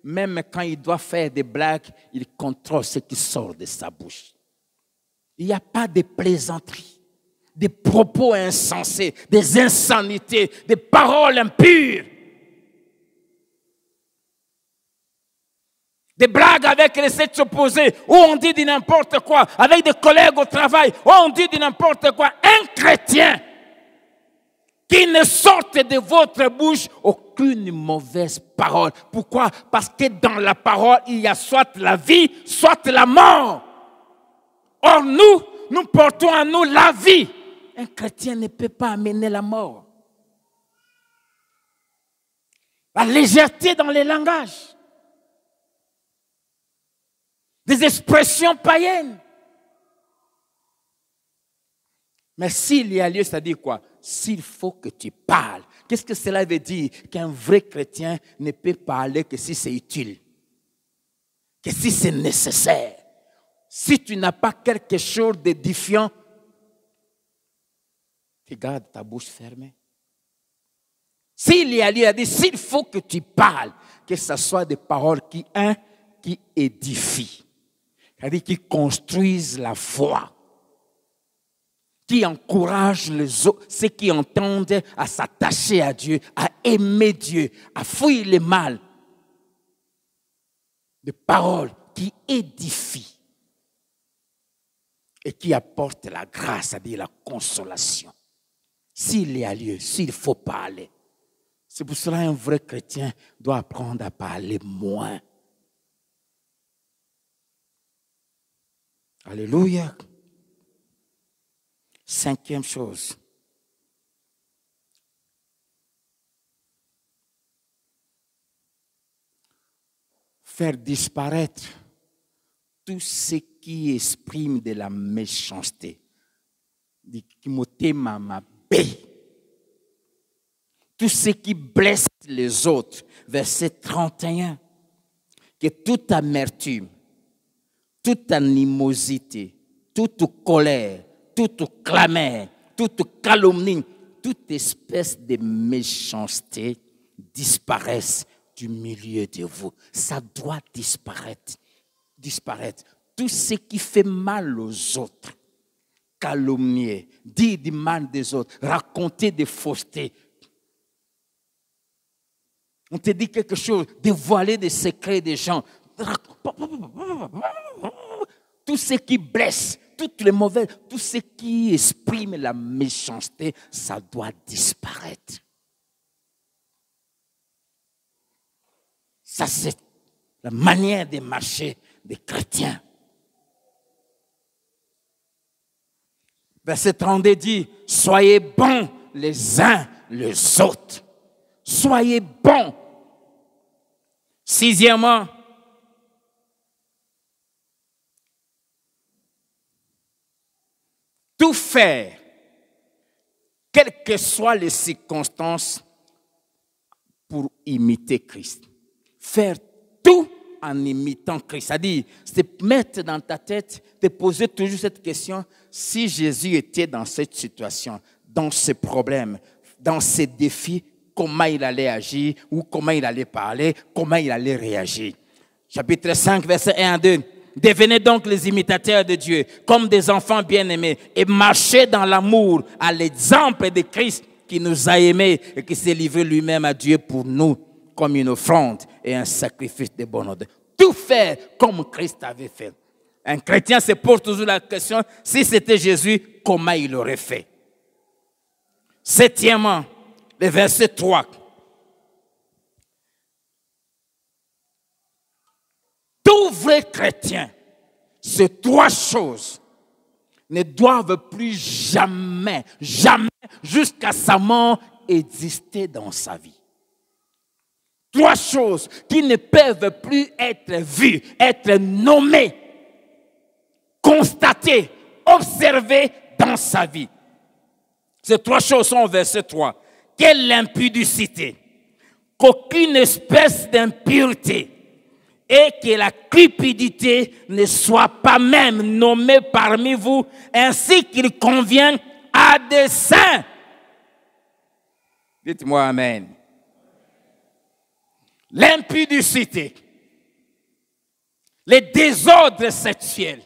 même quand il doit faire des blagues, il contrôle ce qui sort de sa bouche. Il n'y a pas de plaisanteries, des propos insensés, des insanités, des paroles impures. Des blagues avec les sexes opposés, où on dit du n'importe quoi, avec des collègues au travail, où on dit du n'importe quoi. Un chrétien qui ne sorte de votre bouche aucune mauvaise parole. Pourquoi? Parce que dans la parole, il y a soit la vie, soit la mort. Or, nous portons en nous la vie. Un chrétien ne peut pas amener la mort. La légèreté dans les langages. Des expressions païennes. Mais s'il y a lieu, c'est-à-dire quoi? S'il faut que tu parles. Qu'est-ce que cela veut dire? Qu'un vrai chrétien ne peut parler que si c'est utile. Que si c'est nécessaire. Si tu n'as pas quelque chose d'édifiant, tu gardes ta bouche fermée. S'il y a lieu, il a dit, s'il faut que tu parles, que ce soit des paroles qui édifient, c'est-à-dire qui construisent la foi, qui encouragent les autres, ceux qui entendent à s'attacher à Dieu, à aimer Dieu, à fuir le mal. Des paroles qui édifient et qui apportent la grâce, c'est-à-dire la consolation. S'il y a lieu, s'il faut parler. C'est pour cela qu'un vrai chrétien doit apprendre à parler moins. Alléluia. 5e chose. Faire disparaître tout ce qui exprime de la méchanceté. Tout ce qui blesse les autres. Verset 31. Que toute amertume, toute animosité, toute colère, toute clameur, toute calomnie, toute espèce de méchanceté disparaisse du milieu de vous. Ça doit disparaître. Disparaître. Tout ce qui fait mal aux autres, calomnier, dire du mal des autres, raconter des faussetés. On te dit quelque chose, dévoiler des secrets des gens. Tout ce qui blesse, toutes les mauvaises, tout ce qui exprime la méchanceté, ça doit disparaître. Ça, c'est la manière de marcher des chrétiens. Verset 32 dit, soyez bons les uns les autres. Soyez bons. 6e, tout faire, quelles que soient les circonstances, pour imiter Christ. Faire tout en imitant Christ. C'est-à-dire, se mettre dans ta tête, te poser toujours cette question, si Jésus était dans cette situation, dans ce problème, dans ces défis, comment il allait agir, ou comment il allait parler, comment il allait réagir. Chapitre 5, verset 1 à 2. Devenez donc les imitateurs de Dieu, comme des enfants bien-aimés, et marchez dans l'amour, à l'exemple de Christ qui nous a aimés et qui s'est livré lui-même à Dieu pour nous, comme une offrande et un sacrifice de bonne odeur. Tout faire comme Christ avait fait. Un chrétien se pose toujours la question, si c'était Jésus, comment il aurait fait? 7e, le verset 3. Tout vrai chrétien, ces 3 choses ne doivent plus jamais, jusqu'à sa mort, exister dans sa vie. 3 choses qui ne peuvent plus être vues, être nommées, constatées, observées dans sa vie. Ces 3 choses sont au verset 3. Quelle impudicité, qu'aucune espèce d'impureté et que la cupidité ne soit pas même nommée parmi vous, ainsi qu'il convient à des saints. Dites-moi amen. L'impudicité, les désordres sexuels,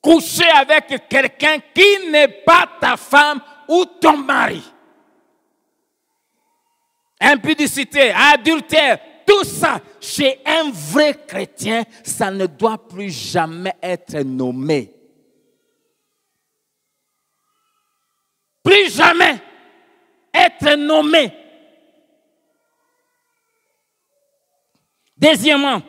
coucher avec quelqu'un qui n'est pas ta femme ou ton mari. Impudicité, adultère, tout ça, chez un vrai chrétien, ça ne doit plus jamais être nommé. Plus jamais être nommé. Deuxièmement,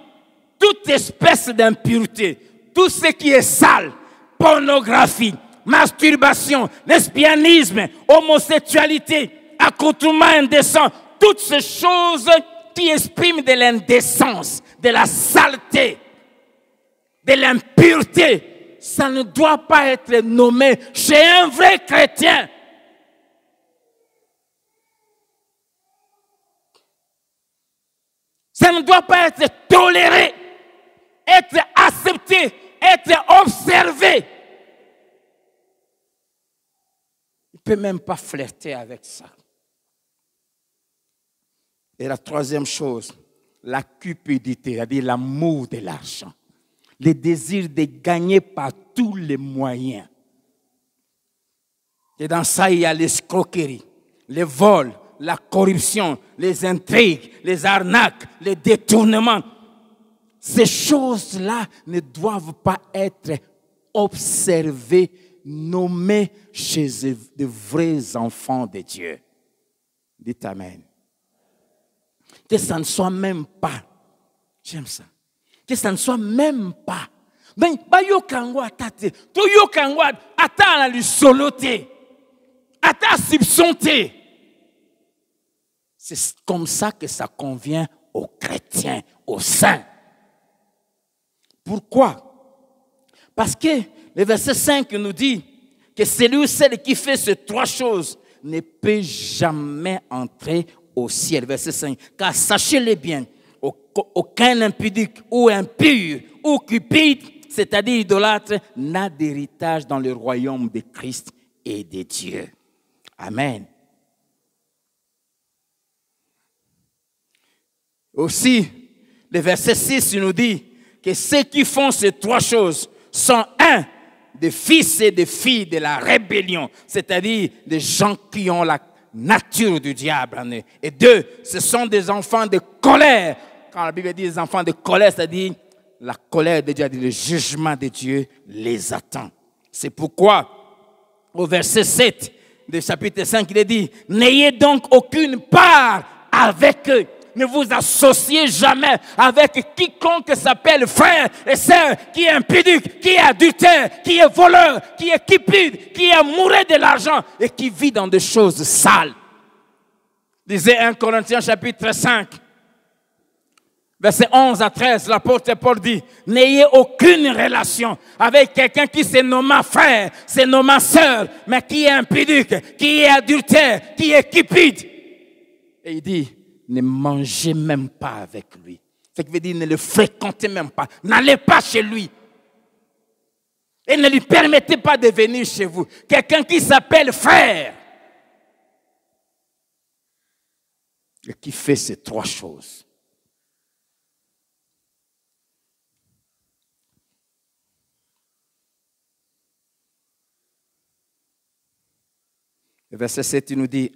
toute espèce d'impureté, tout ce qui est sale, pornographie, masturbation, lesbianisme, homosexualité, accoutrement indécent, toutes ces choses qui expriment de l'indécence, de la saleté, de l'impureté, ça ne doit pas être nommé chez un vrai chrétien. Ça ne doit pas être toléré, être accepté, être peux même pas flirter avec ça. Et la troisième chose, la cupidité, c'est-à-dire l'amour de l'argent. Le désir de gagner par tous les moyens. Et dans ça, il y a l'escroquerie, les vols, la corruption, les intrigues, les arnaques, les détournements. Ces choses-là ne doivent pas être observées, nommées chez de vrais enfants de Dieu. Dites Amen. Que ça ne soit même pas. J'aime ça. Que ça ne soit même pas. Ben, yo kangwa tate. To yo kangwa ata la lui soloté. Ata subsonté. C'est comme ça que ça convient aux chrétiens, aux saints. Pourquoi? Parce que le verset 5 nous dit que celui ou celle qui fait ces trois choses ne peut jamais entrer au ciel. Verset 5. Car sachez-le bien, aucun impudique ou impur ou cupide, c'est-à-dire idolâtre, n'a d'héritage dans le royaume de Christ et de Dieu. Amen. Aussi, le verset 6 nous dit que ceux qui font ces trois choses sont des fils et des filles de la rébellion, c'est-à-dire des gens qui ont la nature du diable en eux. Et deux, ce sont des enfants de colère. Quand la Bible dit des enfants de colère, c'est-à-dire la colère de Dieu, le jugement de Dieu les attend. C'est pourquoi, au verset 7 du chapitre 5, il est dit, n'ayez donc aucune part avec eux. Ne vous associez jamais avec quiconque s'appelle frère et sœur, qui est impudique, qui est adultère, qui est voleur, qui est cupide, qui est amoureux de l'argent et qui vit dans des choses sales. Disait 1 Corinthiens chapitre 5, verset 11 à 13, l'apôtre Paul dit, n'ayez aucune relation avec quelqu'un qui se nomme frère, se nomme sœur, mais qui est impudique, qui est adultère, qui est cupide. Et il dit, ne mangez même pas avec lui. Ce qui veut dire ne le fréquentez même pas. N'allez pas chez lui. Et ne lui permettez pas de venir chez vous. Quelqu'un qui s'appelle frère. Et qui fait ces trois choses. Le verset 7 nous dit,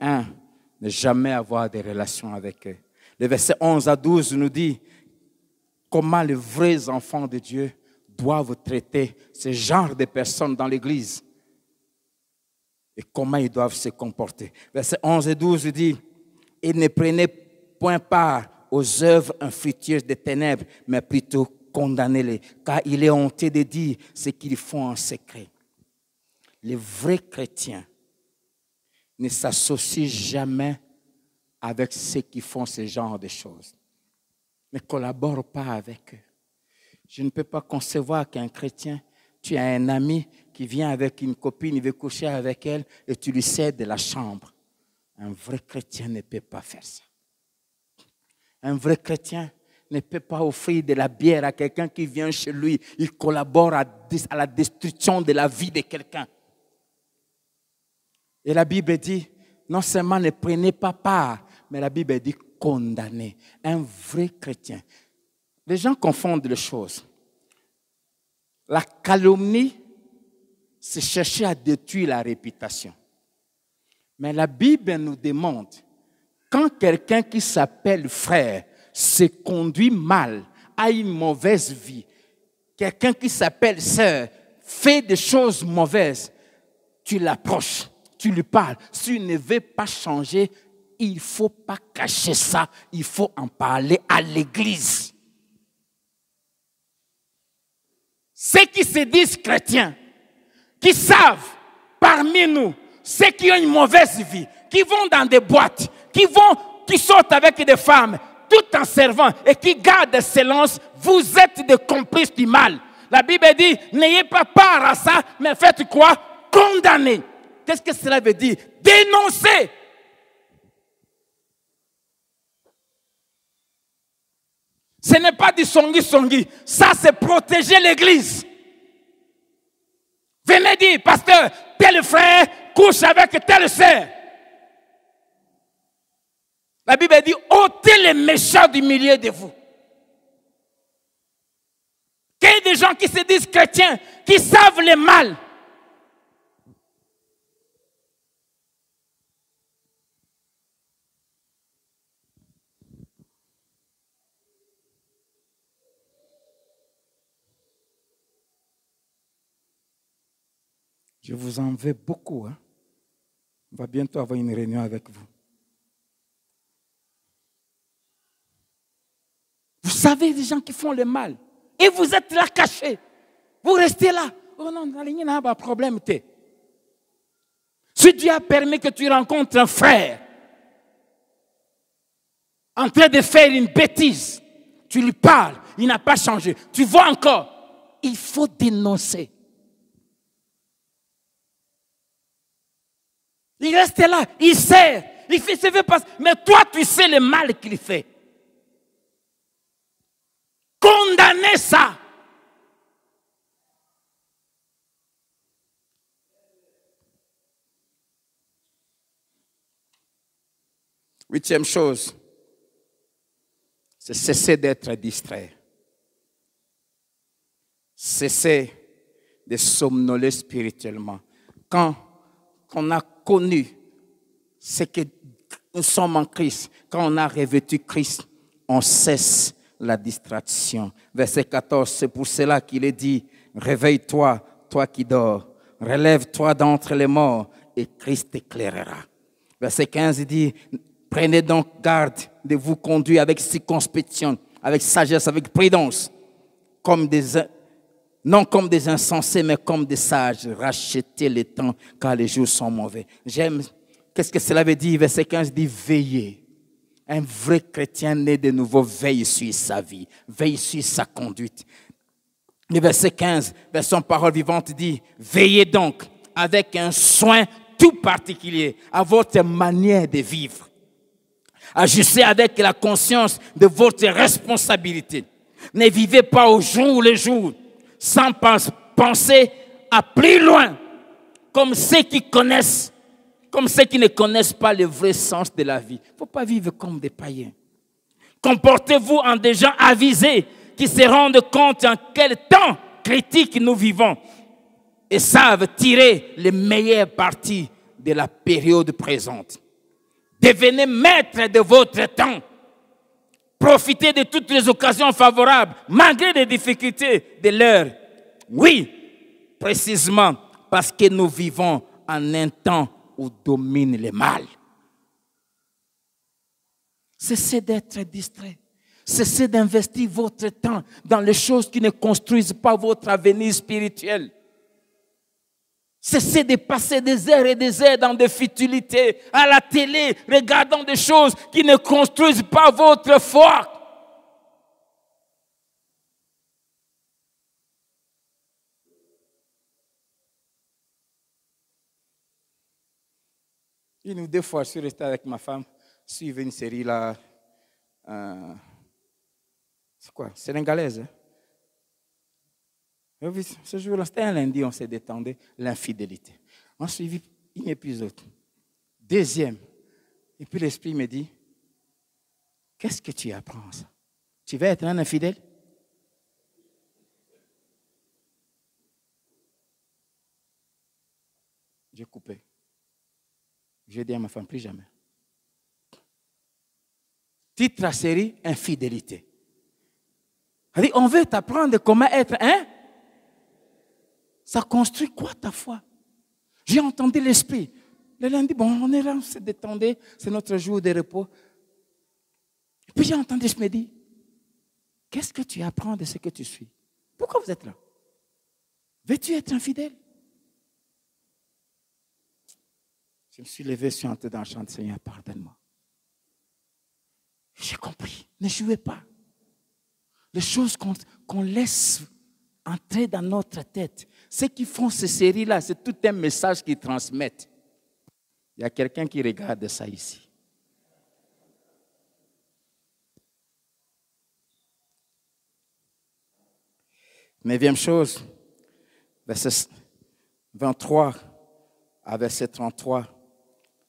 ne jamais avoir de relations avec eux. Le verset 11 à 12 nous dit comment les vrais enfants de Dieu doivent traiter ce genre de personnes dans l'Église et comment ils doivent se comporter. Verset 11 et 12 dit, et ne prenez point part aux œuvres infructueuses des ténèbres, mais plutôt condamnez-les, car il est honteux de dire ce qu'ils font en secret. Les vrais chrétiens ne s'associent jamais avec ceux qui font ce genre de choses. Ne collabore pas avec eux. Je ne peux pas concevoir qu'un chrétien, tu as un ami qui vient avec une copine, il veut coucher avec elle et tu lui cèdes la chambre. Un vrai chrétien ne peut pas faire ça. Un vrai chrétien ne peut pas offrir de la bière à quelqu'un qui vient chez lui. Il collabore à la destruction de la vie de quelqu'un. Et la Bible dit, non seulement ne prenez pas part, mais la Bible dit condamner. Un vrai chrétien. Les gens confondent les choses. La calomnie, c'est chercher à détruire la réputation. Mais la Bible nous demande, quand quelqu'un qui s'appelle frère se conduit mal, a une mauvaise vie, quelqu'un qui s'appelle sœur fait des choses mauvaises, tu l'approches. Tu lui parles. Si tu ne veux pas changer, il ne faut pas cacher ça. Il faut en parler à l'église. Ceux qui se disent chrétiens, qui savent parmi nous, ceux qui ont une mauvaise vie, qui vont dans des boîtes, qui sortent avec des femmes, tout en servant et qui gardent le silence, vous êtes des complices du mal. La Bible dit, n'ayez pas part à ça, mais faites quoi? Condamner. Qu'est-ce que cela veut dire? Dénoncer. Ce n'est pas du songi-songi. Ça, c'est protéger l'église. Venez dire, pasteur, tel frère, couche avec telle sœur. La Bible dit, ôtez les méchants du milieu de vous. Qu'il y ait des gens qui se disent chrétiens, qui savent le mal. Je vous en veux beaucoup. Hein? On va bientôt avoir une réunion avec vous. Vous savez des gens qui font le mal. Et vous êtes là cachés. Vous restez là. Oh non, il n'y a pas de problème. Si Dieu a permis que tu rencontres un frère en train de faire une bêtise, tu lui parles, il n'a pas changé. Tu vois encore, il faut dénoncer. Il reste là, il sert, il fait ce qu'il passe. Mais toi, tu sais le mal qu'il fait. Condamnez ça. Huitième chose, c'est cesser d'être distrait. Cesser de somnoler spirituellement. Quand on a connu ce que nous sommes en Christ, quand on a revêtu Christ, on cesse la distraction. Verset 14, c'est pour cela qu'il est dit, réveille-toi, toi qui dors, relève-toi d'entre les morts et Christ t'éclairera. Verset 15, il dit, prenez donc garde de vous conduire avec circonspection, avec sagesse, avec prudence, non comme des insensés, mais comme des sages. Rachetez le temps car les jours sont mauvais. J'aime, qu'est-ce que cela veut dire? Verset 15 dit, veillez. Un vrai chrétien né de nouveau veille sur sa vie, veille sur sa conduite. Le verset 15, version parole vivante dit, veillez donc avec un soin tout particulier à votre manière de vivre. Agissez avec la conscience de votre responsabilité. Ne vivez pas au jour le jour, sans penser à plus loin, comme ceux qui ne connaissent pas le vrai sens de la vie. Il ne faut pas vivre comme des païens. Comportez-vous en des gens avisés qui se rendent compte en quel temps critique nous vivons et savent tirer les meilleures parties de la période présente. Devenez maître de votre temps. Profitez de toutes les occasions favorables, malgré les difficultés de l'heure. Oui, précisément parce que nous vivons en un temps où domine le mal. Cessez d'être distrait. Cessez d'investir votre temps dans les choses qui ne construisent pas votre avenir spirituel. Cessez de passer des heures et des heures dans des futilités, à la télé, regardant des choses qui ne construisent pas votre foi. Une ou deux fois, je suis resté avec ma femme, suivre une série là, c'est quoi, sénégalaise. Hein? Ce jour-là, c'était un lundi, on s'est détendu, l'infidélité. On a suivi une épisode. Deuxième. Et puis l'Esprit me dit, qu'est-ce que tu apprends ça? Tu vas être un infidèle? J'ai coupé. J'ai dit à ma femme, plus jamais. Titre à série, infidélité. Elle dit, on veut t'apprendre comment être un. Ça construit quoi ta foi? J'ai entendu l'Esprit. Le lundi, bon, on est là, on s'est détendu, c'est notre jour de repos. Et puis j'ai entendu, je me dis, qu'est-ce que tu apprends de ce que tu suis? Pourquoi vous êtes là? Veux-tu être infidèle? Je me suis levé, je suis entré dans le chant, Seigneur, pardonne-moi. J'ai compris, ne jouez pas. Les choses qu'on laisse entrer dans notre tête, ceux qui font ces séries-là, c'est tout un message qu'ils transmettent. Il y a quelqu'un qui regarde ça ici. Neuvième chose, verset 23. à verset 33,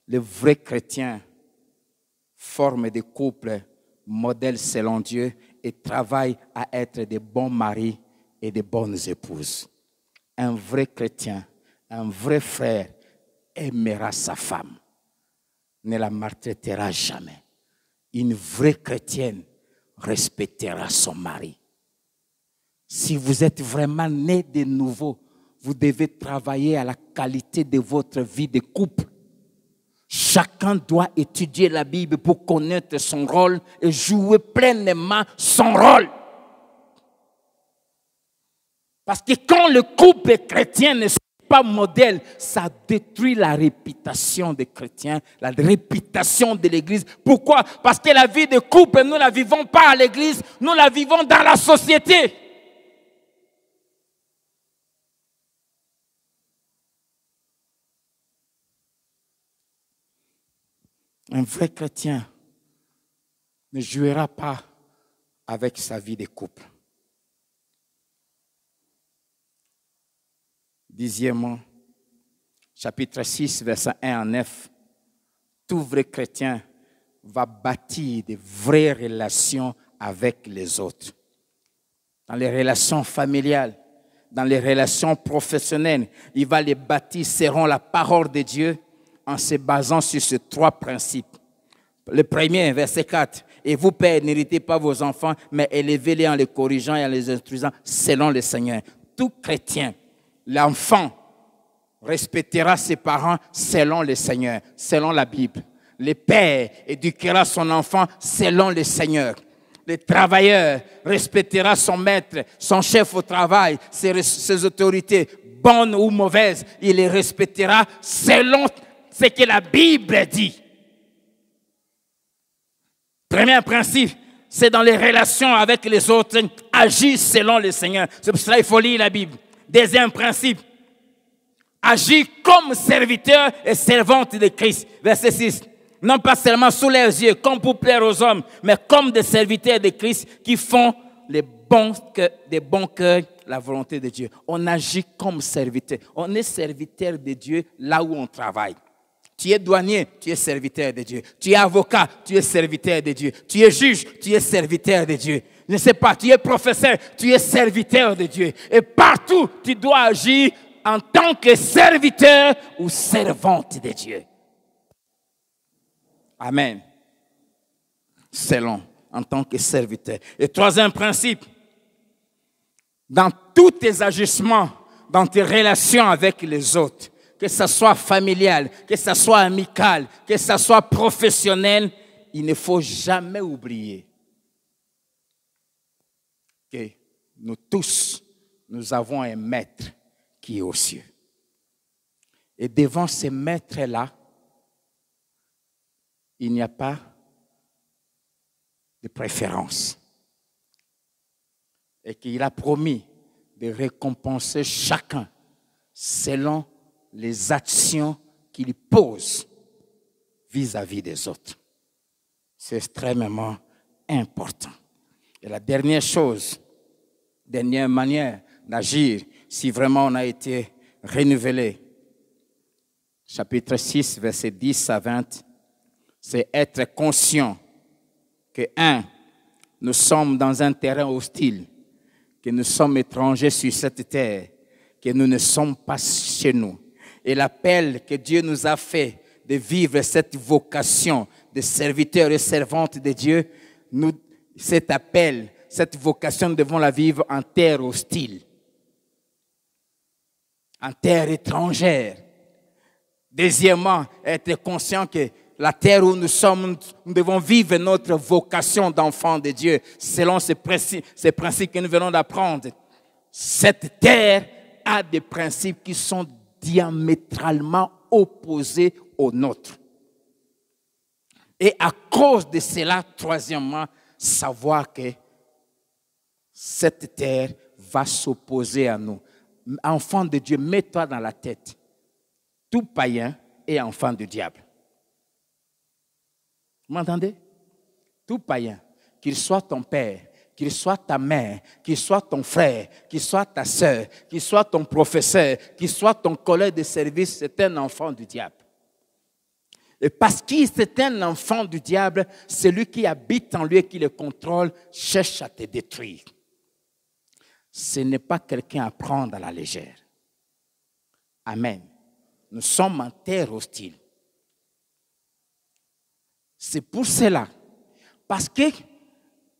les vrais chrétiens forment des couples modèles selon Dieu et travaillent à être des bons maris et des bonnes épouses. Un vrai chrétien, un vrai frère aimera sa femme, ne la maltraitera jamais. Une vraie chrétienne respectera son mari. Si vous êtes vraiment né de nouveau, vous devez travailler à la qualité de votre vie de couple. Chacun doit étudier la Bible pour connaître son rôle et jouer pleinement son rôle. Parce que quand le couple chrétien ne est pas modèle, ça détruit la réputation des chrétiens, la réputation de l'Église. Pourquoi? Parce que la vie de couple, nous ne la vivons pas à l'Église, nous la vivons dans la société. Un vrai chrétien ne jouera pas avec sa vie de couple. Dixièmement, chapitre 6, verset 1 à 9, tout vrai chrétien va bâtir de vraies relations avec les autres. Dans les relations familiales, dans les relations professionnelles, il va les bâtir selon la parole de Dieu en se basant sur ces trois principes. Le premier, verset 4, « Et vous, pères, n'héritez pas vos enfants, mais élevez-les en les corrigeant et en les instruisant selon le Seigneur. » Tout chrétien, l'enfant respectera ses parents selon le Seigneur, selon la Bible. Le père éduquera son enfant selon le Seigneur. Le travailleur respectera son maître, son chef au travail, ses autorités, bonnes ou mauvaises. Il les respectera selon ce que la Bible dit. Premier principe, c'est dans les relations avec les autres, agir selon le Seigneur. C'est pour cela qu'il faut lire la Bible. Deuxième principe, agir comme serviteur et servante de Christ. Verset 6. Non pas seulement sous leurs yeux, comme pour plaire aux hommes, mais comme des serviteurs de Christ qui font des bons cœurs la volonté de Dieu. On agit comme serviteur. On est serviteur de Dieu là où on travaille. Tu es douanier, tu es serviteur de Dieu. Tu es avocat, tu es serviteur de Dieu. Tu es juge, tu es serviteur de Dieu. Je ne sais pas, tu es professeur, tu es serviteur de Dieu. Et partout, tu dois agir en tant que serviteur ou servante de Dieu. Amen. Selon, en tant que serviteur. Et troisième principe, dans tous tes agissements, dans tes relations avec les autres, que ce soit familial, que ce soit amical, que ce soit professionnel, il ne faut jamais oublier que nous tous, nous avons un maître qui est aux cieux. Et devant ce maître-là, il n'y a pas de préférence. Et qu'il a promis de récompenser chacun selon les actions qu'il pose vis-à-vis des autres. C'est extrêmement important. Et la dernière chose, dernière manière d'agir, si vraiment on a été renouvelé, chapitre 6, verset 10 à 20, c'est être conscient que, nous sommes dans un terrain hostile, que nous sommes étrangers sur cette terre, que nous ne sommes pas chez nous. Et l'appel que Dieu nous a fait de vivre cette vocation de serviteurs et servantes de Dieu, cet appel, cette vocation, nous devons la vivre en terre hostile, en terre étrangère. Deuxièmement, être conscient que la terre où nous sommes, nous devons vivre notre vocation d'enfant de Dieu selon ces principes que nous venons d'apprendre. Cette terre a des principes qui sont diamétralement opposés aux nôtres. Et à cause de cela, troisièmement, savoir que cette terre va s'opposer à nous. Enfant de Dieu, mets-toi dans la tête. Tout païen est enfant du diable. Vous m'entendez? Tout païen, qu'il soit ton père, qu'il soit ta mère, qu'il soit ton frère, qu'il soit ta soeur, qu'il soit ton professeur, qu'il soit ton collègue de service, c'est un enfant du diable. Et parce qu'il c'est un enfant du diable, celui qui habite en lui et qui le contrôle cherche à te détruire. Ce n'est pas quelqu'un à prendre à la légère. Amen. Nous sommes en terre hostile. C'est pour cela, parce que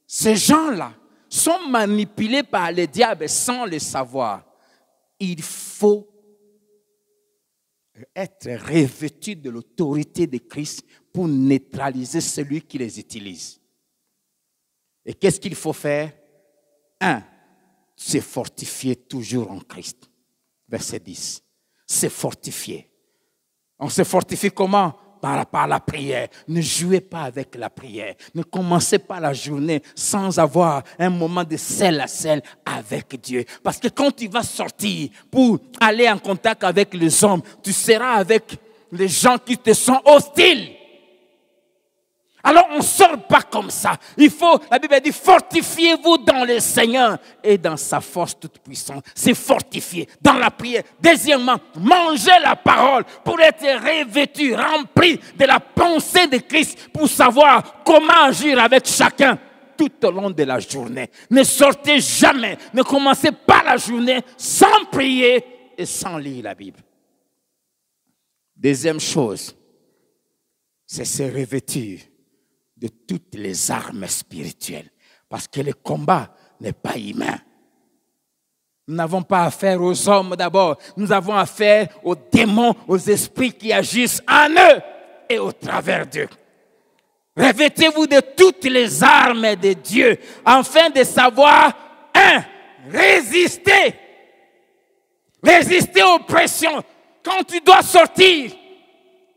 ces gens-là sont manipulés par le diable sans le savoir. Il faut être revêtu de l'autorité de Christ pour neutraliser celui qui les utilise. Et qu'est-ce qu'il faut faire? 1. Se fortifier toujours en Christ. Verset 10. Se fortifier. On se fortifie comment? Par la prière. Ne jouez pas avec la prière. Ne commencez pas la journée sans avoir un moment de sel à sel avec Dieu. Parce que quand tu vas sortir pour aller en contact avec les hommes, tu seras avec les gens qui te sont hostiles. Alors on ne sort pas comme ça. Il faut, la Bible dit, fortifiez-vous dans le Seigneur et dans sa force toute puissante. C'est fortifié dans la prière. Deuxièmement, mangez la parole pour être revêtu, rempli de la pensée de Christ pour savoir comment agir avec chacun tout au long de la journée. Ne sortez jamais, ne commencez pas la journée sans prier et sans lire la Bible. Deuxième chose, c'est se revêtir de toutes les armes spirituelles. Parce que le combat n'est pas humain. Nous n'avons pas affaire aux hommes d'abord. Nous avons affaire aux démons, aux esprits qui agissent en eux et au travers d'eux. Revêtez-vous de toutes les armes de Dieu afin de savoir, 1. Résister. Résister aux pressions. Quand tu dois sortir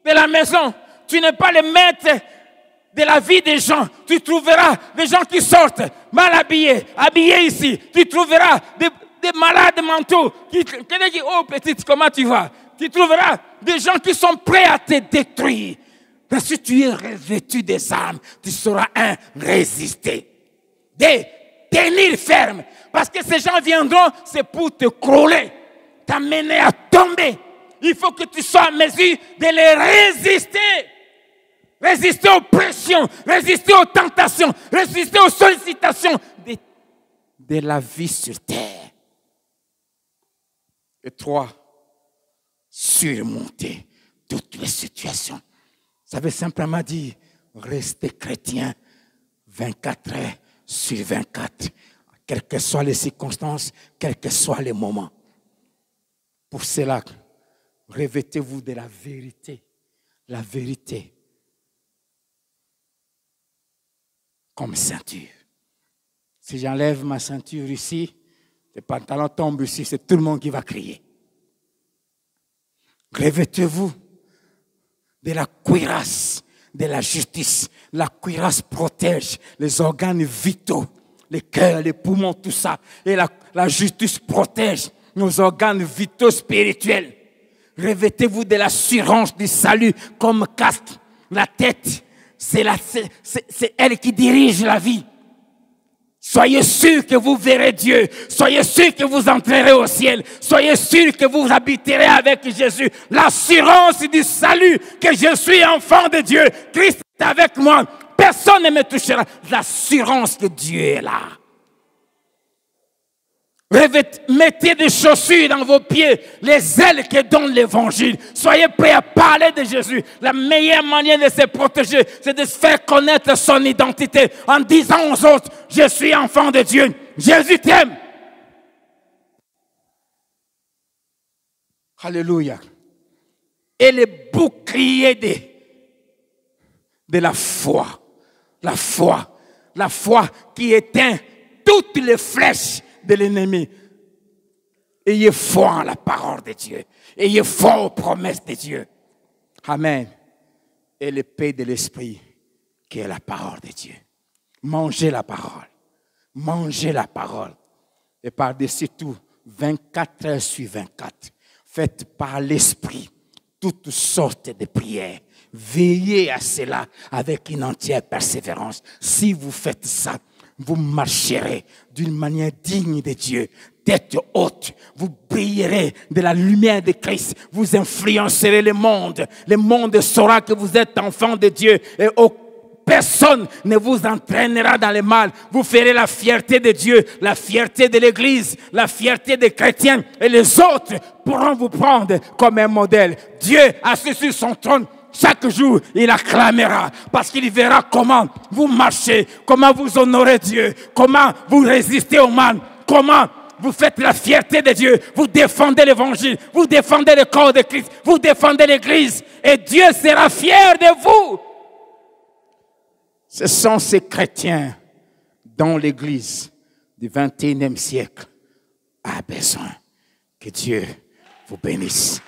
de la maison, tu n'es pas le maître de la vie des gens. Tu trouveras des gens qui sortent mal habillés, habillés ici. Tu trouveras des malades mentaux qui disent, oh petite, comment tu vas? Tu trouveras des gens qui sont prêts à te détruire. Mais si tu es revêtu des armes, tu sauras, 1, résister. 2, tenir ferme. Parce que ces gens viendront, c'est pour te crouler, t'amener à tomber. Il faut que tu sois en mesure de les résister. Résister aux pressions, résister aux tentations, résister aux sollicitations de la vie sur terre. Et 3, surmonter toutes les situations. Ça veut simplement dire rester chrétien 24 heures sur 24, quelles que soient les circonstances, quels que soient les moments. Pour cela, revêtez-vous de la vérité. La vérité. Comme ceinture. Si j'enlève ma ceinture ici, les pantalons tombent ici, c'est tout le monde qui va crier. Revêtez-vous de la cuirasse de la justice. La cuirasse protège les organes vitaux, les cœurs, les poumons, tout ça. Et la justice protège nos organes vitaux spirituels. Revêtez-vous de l'assurance du salut comme casque. La tête, c'est elle qui dirige la vie. Soyez sûrs que vous verrez Dieu. Soyez sûrs que vous entrerez au ciel. Soyez sûrs que vous habiterez avec Jésus. L'assurance du salut, que je suis enfant de Dieu. Christ est avec moi. Personne ne me touchera. L'assurance que Dieu est là. Mettez des chaussures dans vos pieds, les ailes que donne l'évangile. Soyez prêts à parler de Jésus. La meilleure manière de se protéger, c'est de se faire connaître son identité en disant aux autres, je suis enfant de Dieu. Jésus t'aime. Alléluia. Et le bouclier de la foi. La foi. La foi qui éteint toutes les flèches de l'ennemi. Ayez foi en la parole de Dieu. Ayez foi aux promesses de Dieu. Amen. Et l'épée de l'esprit qui est la parole de Dieu. Mangez la parole. Mangez la parole. Et par-dessus tout, 24 heures sur 24, faites par l'esprit toutes sortes de prières. Veillez à cela avec une entière persévérance. Si vous faites ça, vous marcherez d'une manière digne de Dieu, tête haute. Vous brillerez de la lumière de Christ. Vous influencerez le monde. Le monde saura que vous êtes enfants de Dieu et personne ne vous entraînera dans le mal. Vous ferez la fierté de Dieu, la fierté de l'Église, la fierté des chrétiens. Et les autres pourront vous prendre comme un modèle. Dieu, assis sur son trône, chaque jour, il acclamera parce qu'il verra comment vous marchez, comment vous honorez Dieu, comment vous résistez au mal, comment vous faites la fierté de Dieu, vous défendez l'évangile, vous défendez le corps de Christ, vous défendez l'Église et Dieu sera fier de vous. Ce sont ces chrétiens dont l'Église du XXIe siècle a besoin. Que Dieu vous bénisse.